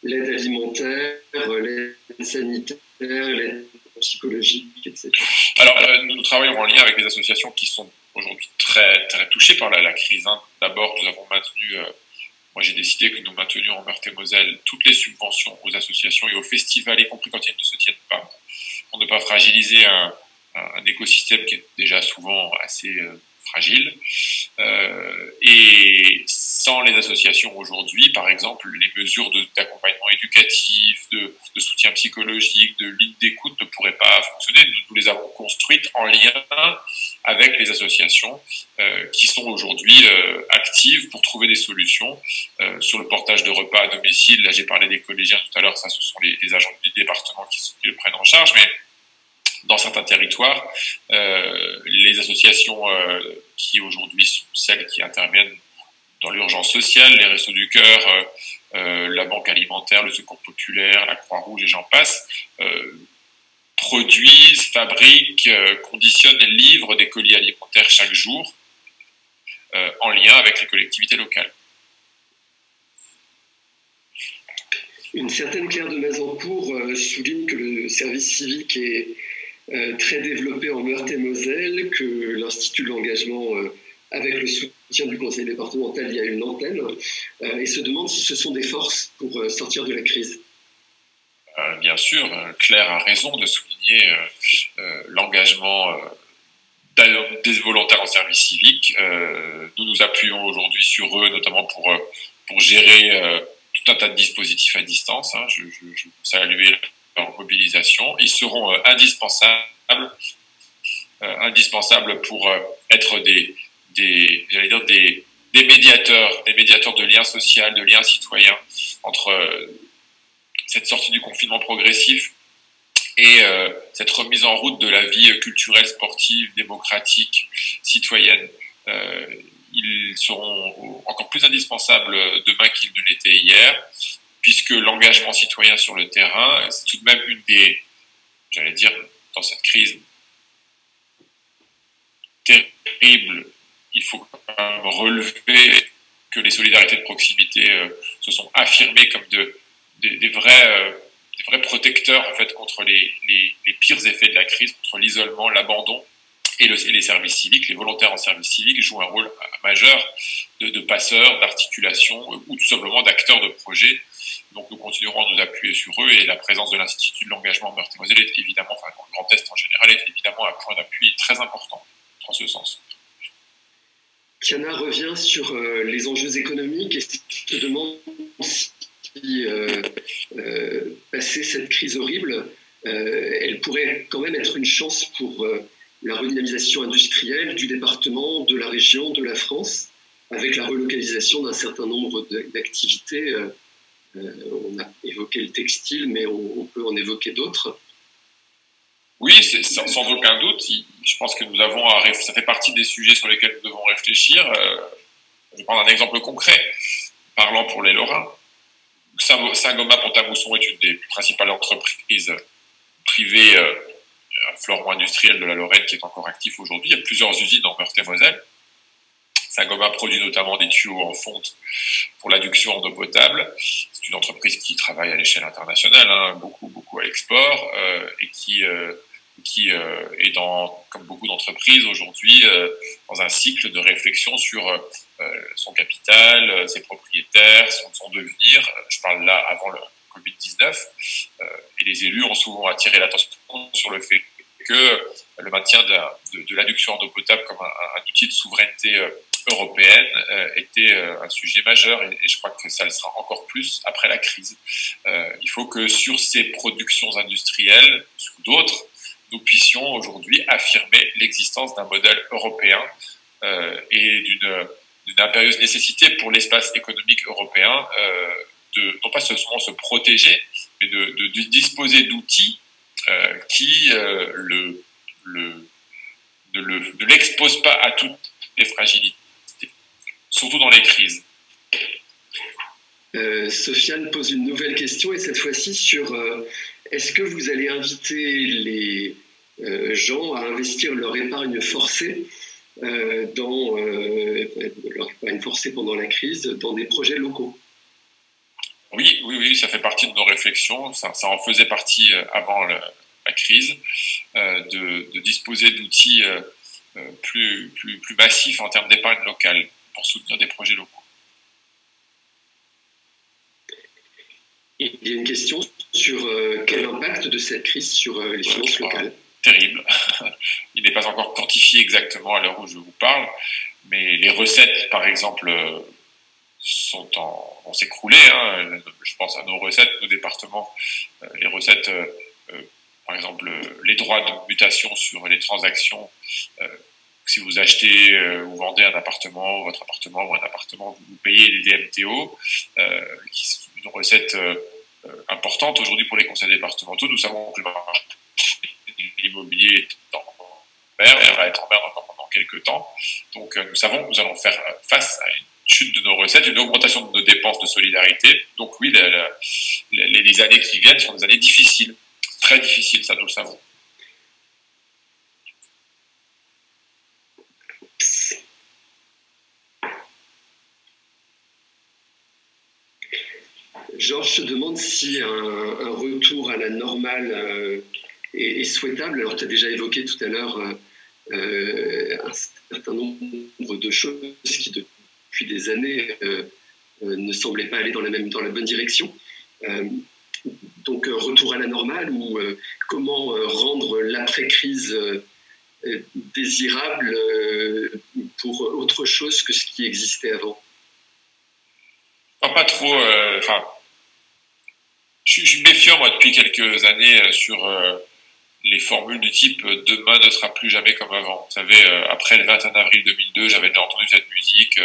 l'aide alimentaire, l'aide sanitaire, l'aide psychologique, etc. Alors, nous travaillons en lien avec les associations qui sont aujourd'hui très, très touchées par la crise. D'abord, nous avons maintenu, moi j'ai décidé que nous maintenions en Meurthe-et-Moselle toutes les subventions aux associations et aux festivals, y compris quand ils ne se tiennent pas, pour ne pas fragiliser un écosystème qui est déjà souvent assez fragile. Et sans les associations aujourd'hui, par exemple, les mesures d'accompagnement éducatif, de soutien psychologique, de ligne d'écoute ne pourraient pas fonctionner. Nous les avons construites en lien avec les associations qui sont aujourd'hui actives pour trouver des solutions sur le portage de repas à domicile. Là, j'ai parlé des collégiens tout à l'heure, ça, ce sont les agents du département qui le prennent en charge, mais dans certains territoires, les associations qui aujourd'hui sont celles qui interviennent dans l'urgence sociale, les Restos du Cœur, la Banque alimentaire, le Secours populaire, la Croix-Rouge et j'en passe, produisent, fabriquent, conditionnent et livrent des colis alimentaires chaque jour en lien avec les collectivités locales. Une certaine Claire de Mazancourt souligne que le service civique est très développé en Meurthe-et-Moselle, que l'Institut de l'engagement, avec le soutien du conseil départemental, il y a une antenne, et se demande si ce sont des forces pour sortir de la crise. Bien sûr, Claire a raison de souligner l'engagement des volontaires en service civique. Nous nous appuyons aujourd'hui sur eux, notamment pour gérer tout un tas de dispositifs à distance. Je salue leur mobilisation. Ils seront indispensables pour être des médiateurs de liens sociaux, de liens citoyens entre cette sortie du confinement progressif et cette remise en route de la vie culturelle, sportive, démocratique, citoyenne. Ils seront encore plus indispensables demain qu'ils ne l'étaient hier, puisque l'engagement citoyen sur le terrain, c'est tout de même une des, j'allais dire, dans cette crise terrible, il faut quand même relever que les solidarités de proximité se sont affirmées comme des vrais protecteurs en fait contre les pires effets de la crise, contre l'isolement, l'abandon, et les services civiques, les volontaires en service civique jouent un rôle majeur de passeurs, d'articulation ou tout simplement d'acteurs de projet. Donc nous continuerons à nous appuyer sur eux, et la présence de l'Institut de l'engagement Meurthe-et-Moselle est évidemment, enfin dans le Grand Est en général, est évidemment un point d'appui très important en ce sens. Tiana revient sur les enjeux économiques et se demande si, passer cette crise horrible, elle pourrait quand même être une chance pour la redynamisation industrielle du département, de la région, de la France, avec la relocalisation d'un certain nombre d'activités. On a évoqué le textile, mais on peut en évoquer d'autres. Oui, sans aucun doute. Je pense que nous avons ça fait partie des sujets sur lesquels nous devons réfléchir. Je vais prendre un exemple concret, parlant pour les Lorrains. Saint-Gobain-Pont-à-Mousson est une des principales entreprises privées fleuron industriel de la Lorraine qui est encore actif aujourd'hui. Il y a plusieurs usines en Meurthe-et-Moselle. Saint-Gobain produit notamment des tuyaux en fonte pour l'adduction en eau potable. C'est une entreprise qui travaille à l'échelle internationale, beaucoup à l'export, et qui est comme beaucoup d'entreprises aujourd'hui, dans un cycle de réflexion sur son capital, ses propriétaires, son devenir. Je parle là avant le Covid-19, et les élus ont souvent attiré l'attention sur le fait que le maintien de l'adduction en eau potable comme un outil de souveraineté européenne était un sujet majeur, et je crois que ça le sera encore plus après la crise. Il faut que sur ces productions industrielles, sur d'autres, nous puissions aujourd'hui affirmer l'existence d'un modèle européen et d'une impérieuse nécessité pour l'espace économique européen de non pas seulement se protéger, mais de disposer d'outils qui ne l'exposent pas à toutes les fragilités, surtout dans les crises. Sofiane pose une nouvelle question, et cette fois-ci sur est-ce que vous allez inviter les gens à investir leur épargne forcée leur épargne forcée pendant la crise dans des projets locaux? Oui, ça fait partie de nos réflexions. Ça en faisait partie avant la crise, de disposer d'outils plus massifs en termes d'épargne locale pour soutenir des projets locaux. Il y a une question sur quel impact de cette crise sur les finances locales. Terrible. Il n'est pas encore quantifié exactement à l'heure où je vous parle, mais les recettes, par exemple, vont s'écrouler. Je pense à nos recettes, nos départements, les recettes, par exemple, les droits de mutation sur les transactions Si vous achetez ou vendez un appartement, votre appartement ou un appartement, vous payez les DMTO, qui sont une recette importante aujourd'hui pour les conseils départementaux. Nous savons que le marché de l'immobilier est en vert, va être en vert encore pendant quelques temps. Donc nous savons que nous allons faire face à une chute de nos recettes, une augmentation de nos dépenses de solidarité. Donc oui, les années qui viennent sont des années difficiles, très difficiles, ça nous le savons. Georges se demande si un retour à la normale est souhaitable. Alors, tu as déjà évoqué tout à l'heure un certain nombre de choses qui, depuis des années, ne semblaient pas aller dans la bonne direction. Donc, retour à la normale ou comment rendre l'après-crise désirable pour autre chose que ce qui existait avant? Pas trop. Je suis méfiant, moi, depuis quelques années sur les formules du type « demain ne sera plus jamais comme avant ». Vous savez, après le 21 avril 2002, j'avais déjà entendu cette musique.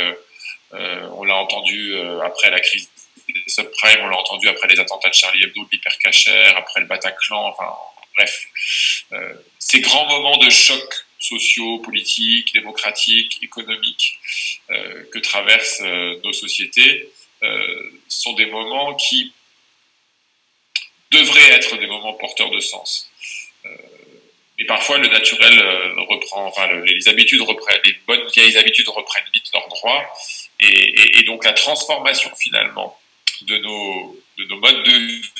On l'a entendu après la crise des subprimes, on l'a entendu après les attentats de Charlie Hebdo, de l'hypercachère, après le Bataclan, enfin, bref. Ces grands moments de choc sociaux, politiques, démocratiques, économiques que traversent nos sociétés sont des moments qui devraient être des moments porteurs de sens. Mais parfois, le naturel reprend, enfin, les habitudes reprennent, les bonnes vieilles habitudes reprennent vite leur droit, et donc la transformation finalement de nos modes de vie,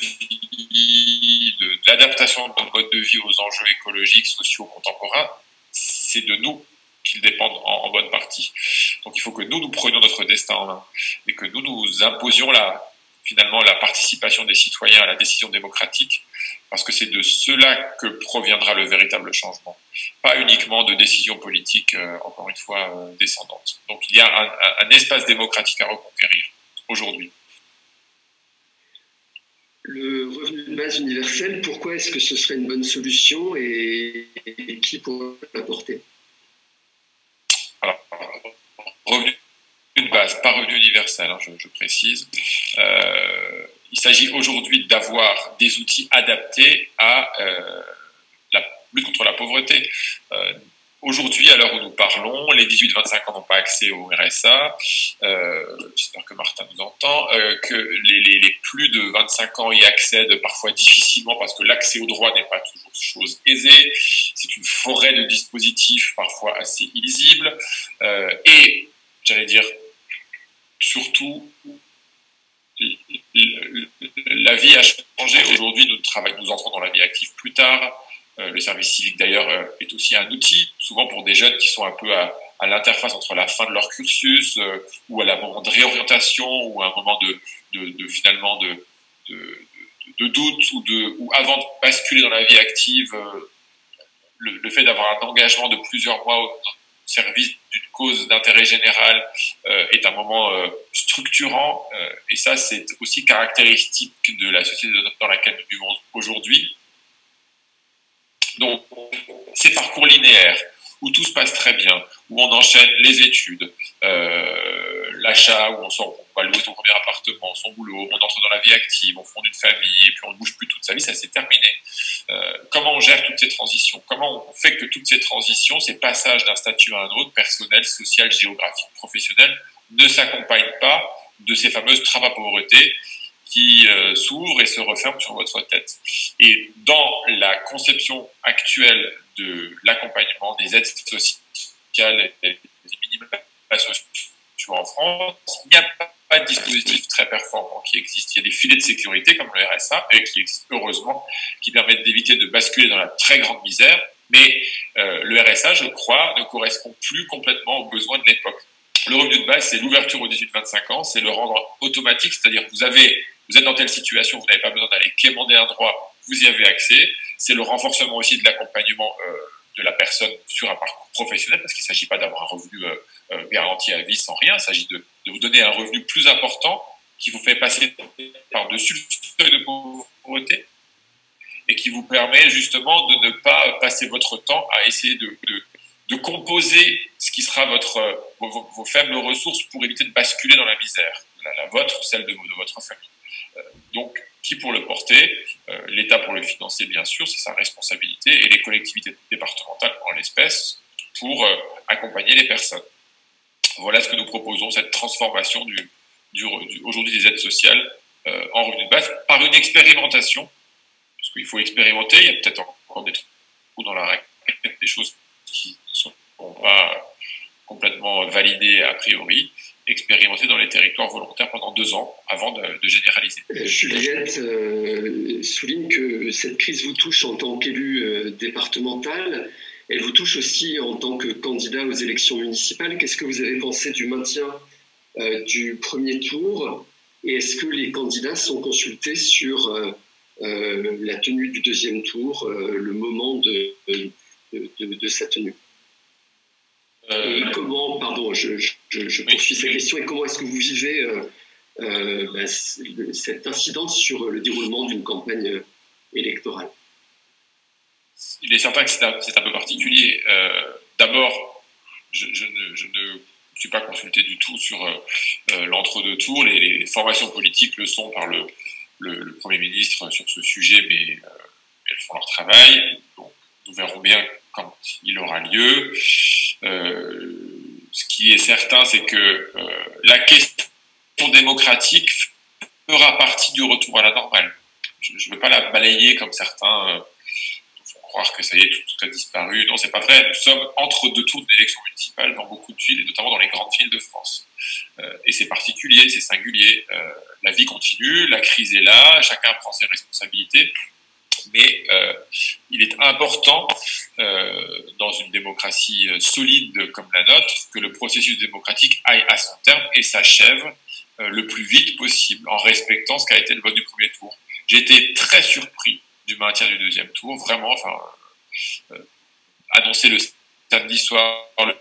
de l'adaptation de nos modes de vie aux enjeux écologiques, sociaux, contemporains, c'est de nous qu'ils dépendent en bonne partie. Donc il faut que nous prenions notre destin en main et que nous imposions finalement la participation des citoyens à la décision démocratique, parce que c'est de cela que proviendra le véritable changement, pas uniquement de décisions politiques, encore une fois, descendantes. Donc il y a un espace démocratique à reconquérir aujourd'hui. Le revenu de base universel, pourquoi est-ce que ce serait une bonne solution et qui pourrait l'apporter? Alors, revenu de base, pas revenu universel, hein, je précise. Il s'agit aujourd'hui d'avoir des outils adaptés à la lutte contre la pauvreté. Aujourd'hui, à l'heure où nous parlons, les 18-25 ans n'ont pas accès au RSA. J'espère que Martin nous entend. Que les plus de 25 ans y accèdent parfois difficilement parce que l'accès au droit n'est pas toujours chose aisée. C'est une forêt de dispositifs parfois assez illisibles. Et, j'allais dire, surtout, la vie a changé. Aujourd'hui, nous entrons dans la vie active plus tard. Le service civique, d'ailleurs, est aussi un outil, souvent pour des jeunes qui sont un peu à l'interface entre la fin de leur cursus ou à un moment de réorientation ou à un moment finalement de doute ou avant de basculer dans la vie active, le fait d'avoir un engagement de plusieurs mois au service d'une cause d'intérêt général est un moment structurant et ça, c'est aussi caractéristique de la société dans laquelle nous vivons aujourd'hui. Donc, ces parcours linéaires où tout se passe très bien, où on enchaîne les études, l'achat, où on va louer son premier appartement, son boulot, on entre dans la vie active, on fonde une famille, et puis on ne bouge plus toute sa vie, ça s'est terminé. Comment on gère toutes ces transitions? Comment on fait que toutes ces transitions, ces passages d'un statut à un autre, personnel, social, géographique, professionnel, ne s'accompagnent pas de ces fameuses trappes à pauvreté qui s'ouvrent et se referment sur votre tête. Et dans la conception actuelle de l'accompagnement des aides sociales et des minima sociaux en France, il n'y a pas de dispositif très performant qui existe. Il y a des filets de sécurité comme le RSA, et qui existent heureusement, qui permettent d'éviter de basculer dans la très grande misère, mais le RSA, je crois, ne correspond plus complètement aux besoins de l'époque. Le revenu de base, c'est l'ouverture aux 18-25 ans, c'est le rendre automatique, c'est-à-dire que vous êtes dans telle situation, vous n'avez pas besoin d'aller quémander un droit, vous y avez accès. C'est le renforcement aussi de l'accompagnement de la personne sur un parcours professionnel, parce qu'il ne s'agit pas d'avoir un revenu garanti à vie sans rien, il s'agit de vous donner un revenu plus important qui vous fait passer par-dessus le seuil de pauvreté et qui vous permet justement de ne pas passer votre temps à essayer de composer ce qui sera vos faibles ressources pour éviter de basculer dans la misère, la vôtre, celle de votre famille. Donc, qui pour le porter? L'État pour le financer, bien sûr, c'est sa responsabilité, et les collectivités départementales, en l'espèce, pour accompagner les personnes. Voilà ce que nous proposons, cette transformation aujourd'hui des aides sociales en revenu de base, par une expérimentation, parce qu'il faut expérimenter, il y a peut-être encore des trous dans la raquette, des choses qui ne sont pas complètement validées a priori, expérimenter dans les territoires volontaires pendant 2 ans avant de généraliser. Juliette souligne que cette crise vous touche en tant qu'élu départemental, elle vous touche aussi en tant que candidat aux élections municipales. Qu'est-ce que vous avez pensé du maintien du premier tour, et est-ce que les candidats sont consultés sur la tenue du deuxième tour, le moment de sa tenue? Et comment, pardon, je poursuis cette question, et comment est-ce que vous vivez cette incidence sur le déroulement d'une campagne électorale? Il est certain que c'est un peu particulier. D'abord, je ne suis pas consulté du tout sur l'entre-deux tours. Les formations politiques le sont par le Premier ministre sur ce sujet, mais elles font leur travail. Donc, nous verrons bien quand il aura lieu. Ce qui est certain, c'est que la question démocratique fera partie du retour à la normale. Je ne veux pas la balayer comme certains font croire que ça y est, tout a disparu. Non, c'est pas vrai. Nous sommes entre 2 tours d'élections municipales dans beaucoup de villes, et notamment dans les grandes villes de France. Et c'est particulier, c'est singulier. La vie continue, la crise est là, chacun prend ses responsabilités. Mais il est important, dans une démocratie solide comme la nôtre, que le processus démocratique aille à son terme et s'achève le plus vite possible, en respectant ce qu'a été le vote du premier tour. J'ai été très surpris du maintien du deuxième tour, vraiment. Annoncer le samedi soir le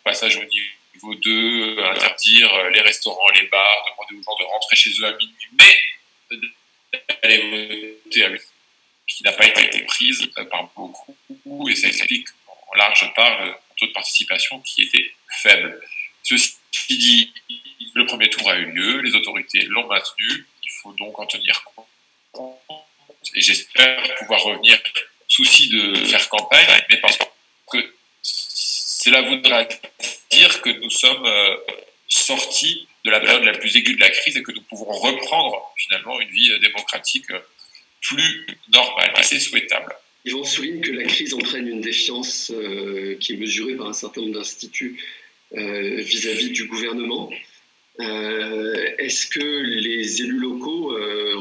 passage au niveau 2, interdire les restaurants, les bars, demander aux gens de rentrer chez eux à minuit, mais d'aller voter à minuit, qui n'a pas été prise par beaucoup, et ça explique en large part le taux de participation qui était faible. Ceci dit, le premier tour a eu lieu, les autorités l'ont maintenu, il faut donc en tenir compte, et j'espère pouvoir revenir, souci de faire campagne, mais parce que cela voudra dire que nous sommes sortis de la période la plus aiguë de la crise, et que nous pouvons reprendre finalement une vie démocratique plus normale, assez souhaitable. Yvan souligne que la crise entraîne une défiance qui est mesurée par un certain nombre d'instituts vis-à-vis du gouvernement. Est-ce que les élus locaux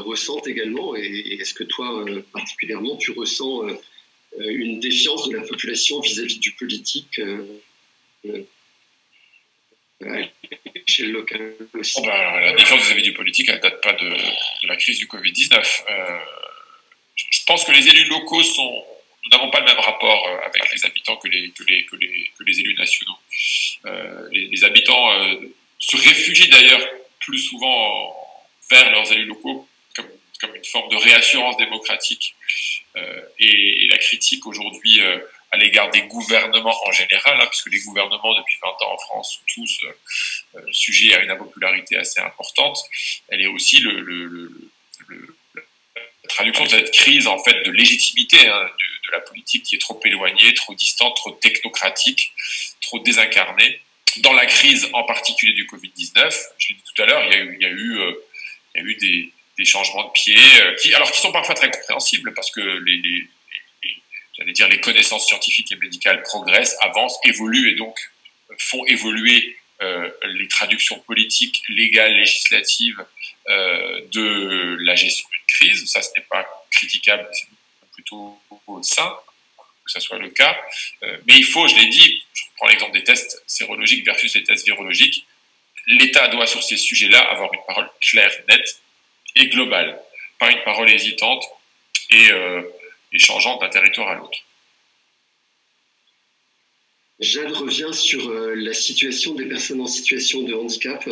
ressentent également, et est-ce que toi particulièrement, tu ressens une défiance de la population vis-à-vis du politique à l'échelle locale aussi? La défiance vis-à-vis du politique, elle ne date pas de la crise du Covid-19. Je pense que les élus locaux nous n'avons pas le même rapport avec les habitants que les élus nationaux. Les habitants se réfugient d'ailleurs plus souvent vers leurs élus locaux comme une forme de réassurance démocratique. Et la critique aujourd'hui à l'égard des gouvernements en général, puisque les gouvernements depuis 20 ans en France sont tous sujets à une impopularité assez importante, elle est aussi la traduction de cette crise en fait de légitimité de la politique qui est trop éloignée, trop distante, trop technocratique, trop désincarnée. Dans la crise en particulier du Covid-19, je l'ai dit tout à l'heure, il y a eu des changements de pied qui sont parfois très compréhensibles parce que les connaissances scientifiques et médicales progressent, avancent, évoluent et donc font évoluer les traductions politiques, légales, législatives de la gestion d'une crise. Ça, ce n'est pas critiquable, c'est plutôt sain que ça soit le cas. Mais il faut, je l'ai dit, je prends l'exemple des tests sérologiques versus les tests virologiques, l'État doit sur ces sujets-là avoir une parole claire, nette et globale, pas une parole hésitante et changeante d'un territoire à l'autre. Jade revient sur la situation des personnes en situation de handicap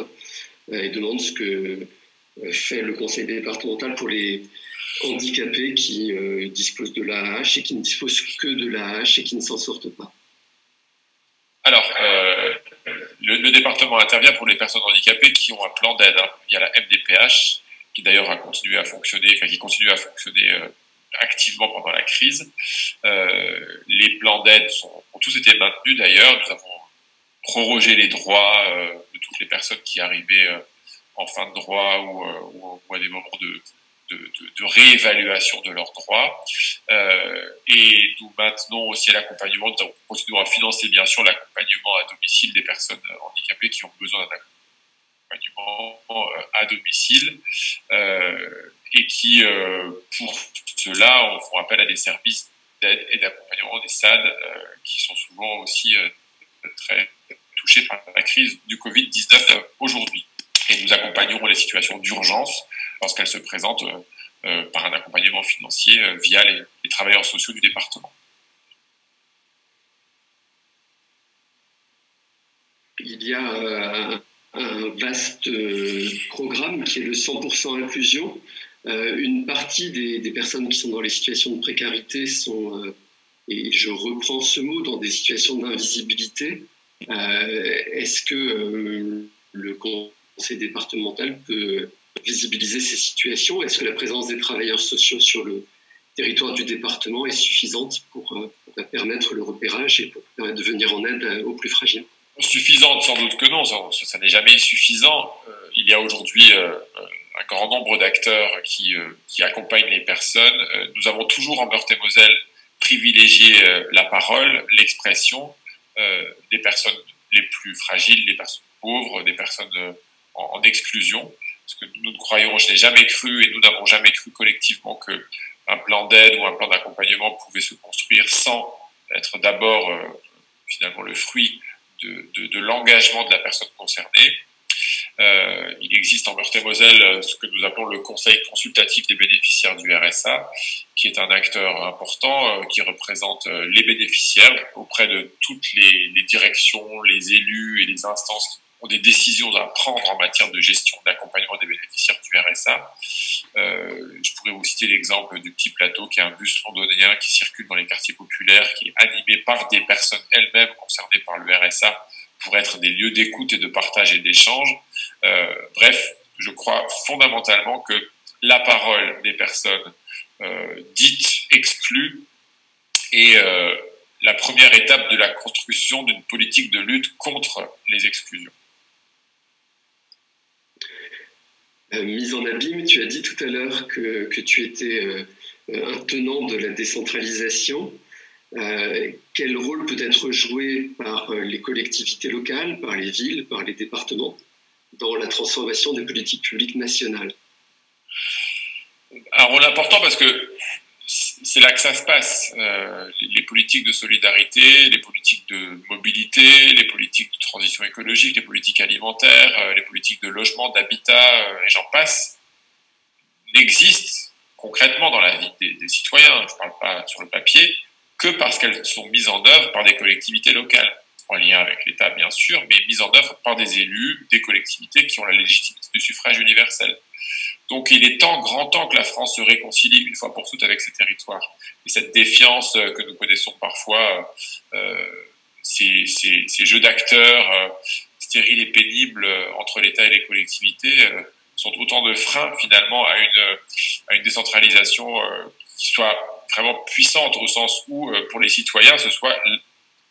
et demande ce que fait le conseil départemental pour les handicapés qui disposent de l'AAH et qui ne disposent que de l'AAH et qui ne s'en sortent pas. le département intervient pour les personnes handicapées qui ont un plan d'aide, hein, via la MDPH, qui d'ailleurs a continué à fonctionner, enfin qui continue à fonctionner activement pendant la crise. Les plans d'aide ont tous été maintenus d'ailleurs. Nous avons prorogé les droits de toutes les personnes qui arrivaient en fin de droit ou à des moments de réévaluation de leurs droits. Et nous maintenons aussi l'accompagnement. Nous continuons à financer bien sûr l'accompagnement à domicile des personnes handicapées qui ont besoin d'un accompagnement à domicile et qui, pour cela, font appel à des services d'aide et d'accompagnement des SAD qui sont souvent aussi très touchés par la crise du Covid-19 aujourd'hui. Et nous accompagnerons les situations d'urgence lorsqu'elles se présentent par un accompagnement financier via les travailleurs sociaux du département. Il y a un vaste programme qui est le 100% inclusion. Une partie des personnes qui sont dans les situations de précarité sont, et je reprends ce mot, dans des situations d'invisibilité. Est-ce que le conseil départemental peut visibiliser ces situations? Est-ce que la présence des travailleurs sociaux sur le territoire du département est suffisante pour permettre le repérage et pour permettre de venir en aide aux plus fragiles? Suffisante, sans doute que non, ça n'est jamais suffisant. Il y a aujourd'hui un grand nombre d'acteurs qui accompagnent les personnes. Nous avons toujours en Meurthe-et-Moselle privilégié la parole, l'expression des personnes les plus fragiles, des personnes pauvres, des personnes en exclusion. Parce que nous croyons, je n'ai jamais cru et nous n'avons jamais cru collectivement qu'un plan d'aide ou un plan d'accompagnement pouvait se construire sans être d'abord finalement le fruit de l'engagement de la personne concernée. Il existe en Meurthe-et-Moselle ce que nous appelons le Conseil consultatif des bénéficiaires du RSA, qui est un acteur important qui représente les bénéficiaires auprès de toutes les directions, les élus et les instances qui ont des décisions à prendre en matière de gestion d'accompagnement des bénéficiaires du RSA. Je pourrais vous citer l'exemple du Petit Plateau, qui est un bus londonien qui circule dans les quartiers populaires, qui est animé par des personnes elles-mêmes concernées par le RSA pour être des lieux d'écoute et de partage et d'échange. Bref, je crois fondamentalement que la parole des personnes dites exclues est la première étape de la construction d'une politique de lutte contre les exclusions. Mise en abîme, tu as dit tout à l'heure que tu étais un tenant de la décentralisation. Quel rôle peut être joué par les collectivités locales, par les villes, par les départements dans la transformation des politiques publiques nationales? Un rôle important parce que c'est là que ça se passe. Les politiques de solidarité, les politiques de mobilité, les politiques de transition écologique, les politiques alimentaires, les politiques de logement, d'habitat, et j'en passe, n'existent concrètement dans la vie des citoyens, je ne parle pas sur le papier, que parce qu'elles sont mises en œuvre par des collectivités locales, en lien avec l'État bien sûr, mais mises en œuvre par des élus, des collectivités qui ont la légitimité du suffrage universel. Donc il est grand temps que la France se réconcilie une fois pour toutes avec ses territoires. Et cette défiance que nous connaissons parfois, ces jeux d'acteurs stériles et pénibles entre l'État et les collectivités sont autant de freins finalement à une décentralisation qui soit vraiment puissante, au sens où pour les citoyens ce soit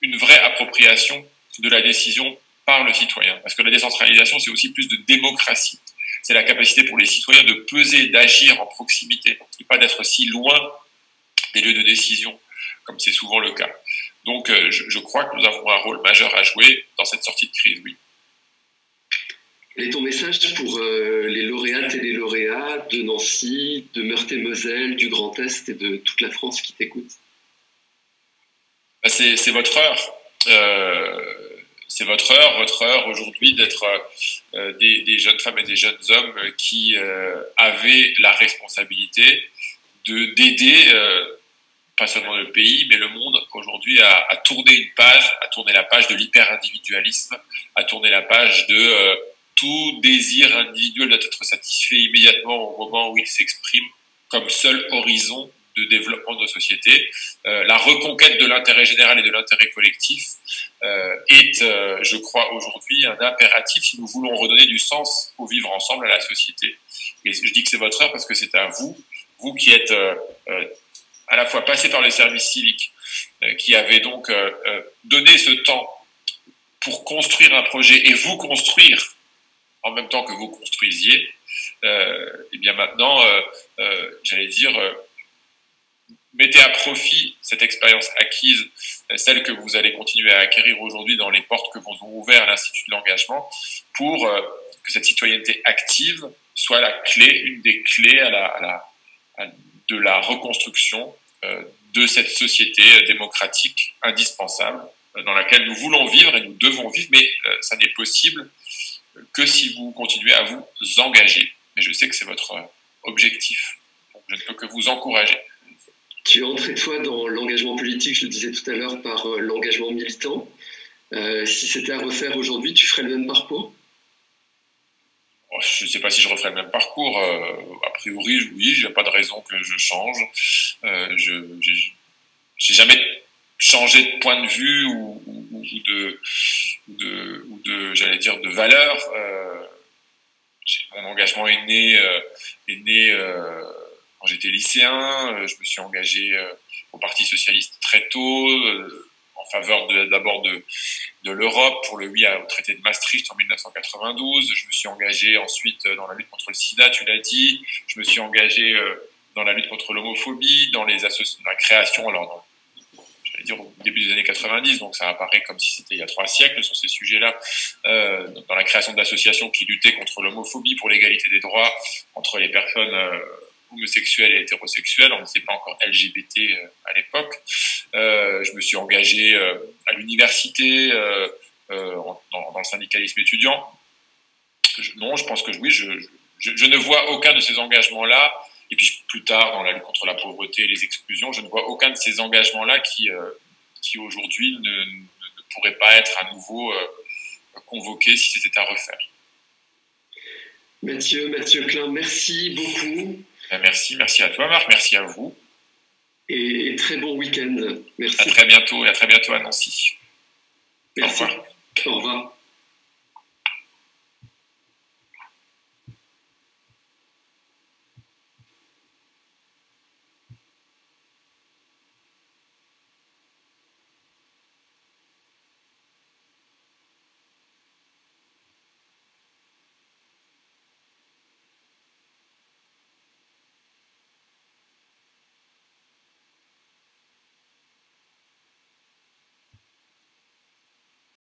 une vraie appropriation de la décision par le citoyen. Parce que la décentralisation, c'est aussi plus de démocratie. C'est la capacité pour les citoyens de peser, d'agir en proximité, et pas d'être si loin des lieux de décision, comme c'est souvent le cas. Donc je crois que nous avons un rôle majeur à jouer dans cette sortie de crise, oui. Quel est ton message pour les lauréates et les lauréats de Nancy, de Meurthe-et-Moselle, du Grand Est et de toute la France qui t'écoutent? C'est votre heure. C'est votre heure aujourd'hui d'être des jeunes femmes et des jeunes hommes qui avaient la responsabilité d'aider pas seulement le pays, mais le monde aujourd'hui à tourner une page, à tourner la page de l'hyper-individualisme, à tourner la page de tout désir individuel doit être satisfait immédiatement au moment où il s'exprime comme seul horizon de développement de nos sociétés. La reconquête de l'intérêt général et de l'intérêt collectif est, je crois, aujourd'hui un impératif si nous voulons redonner du sens au vivre ensemble à la société. Et je dis que c'est votre heure parce que c'est à vous, vous qui êtes à la fois passé par les services civiques, qui avez donc donné ce temps pour construire un projet et vous construire en même temps que vous construisiez, et bien maintenant, j'allais dire, mettez à profit cette expérience acquise, celle que vous allez continuer à acquérir aujourd'hui dans les portes que vous ont ouvertes à l'Institut de l'engagement, pour que cette citoyenneté active soit la clé, une des clés de la reconstruction de cette société démocratique indispensable dans laquelle nous voulons vivre et nous devons vivre, mais ça n'est possible que si vous continuez à vous engager. Mais je sais que c'est votre objectif. Donc je ne peux que vous encourager. Tu es entré, toi, dans l'engagement politique, je le disais tout à l'heure, par l'engagement militant. Si c'était à refaire aujourd'hui, tu ferais le même parcours? Je ne sais pas si je referais le même parcours. A priori, oui, il n'y a pas de raison que je change. Je n'ai jamais changé de point de vue ou j'allais dire, de valeur. Mon engagement est né quand j'étais lycéen. Je me suis engagé au Parti socialiste très tôt, en faveur d'abord de l'Europe, pour le oui au traité de Maastricht en 1992. Je me suis engagé ensuite dans la lutte contre le sida, tu l'as dit. Je me suis engagé dans la lutte contre l'homophobie, dans la création, alors j'allais dire au début des années 90, donc ça apparaît comme si c'était il y a 3 siècles sur ces sujets-là, dans la création d'associations qui luttaient contre l'homophobie, pour l'égalité des droits entre les personnes homosexuels et hétérosexuels, on ne sait pas encore LGBT à l'époque. Je me suis engagé à l'université, dans le syndicalisme étudiant. Non, je pense que oui, je ne vois aucun de ces engagements-là, et puis plus tard dans la lutte contre la pauvreté et les exclusions, je ne vois aucun de ces engagements-là qui aujourd'hui ne pourrait pas être à nouveau convoqué si c'était à refaire. Mathieu Klein, merci beaucoup. Merci à toi, Marc, merci à vous. Et très bon week-end. Merci. À très bientôt, et à très bientôt à Nancy. Merci. Au revoir.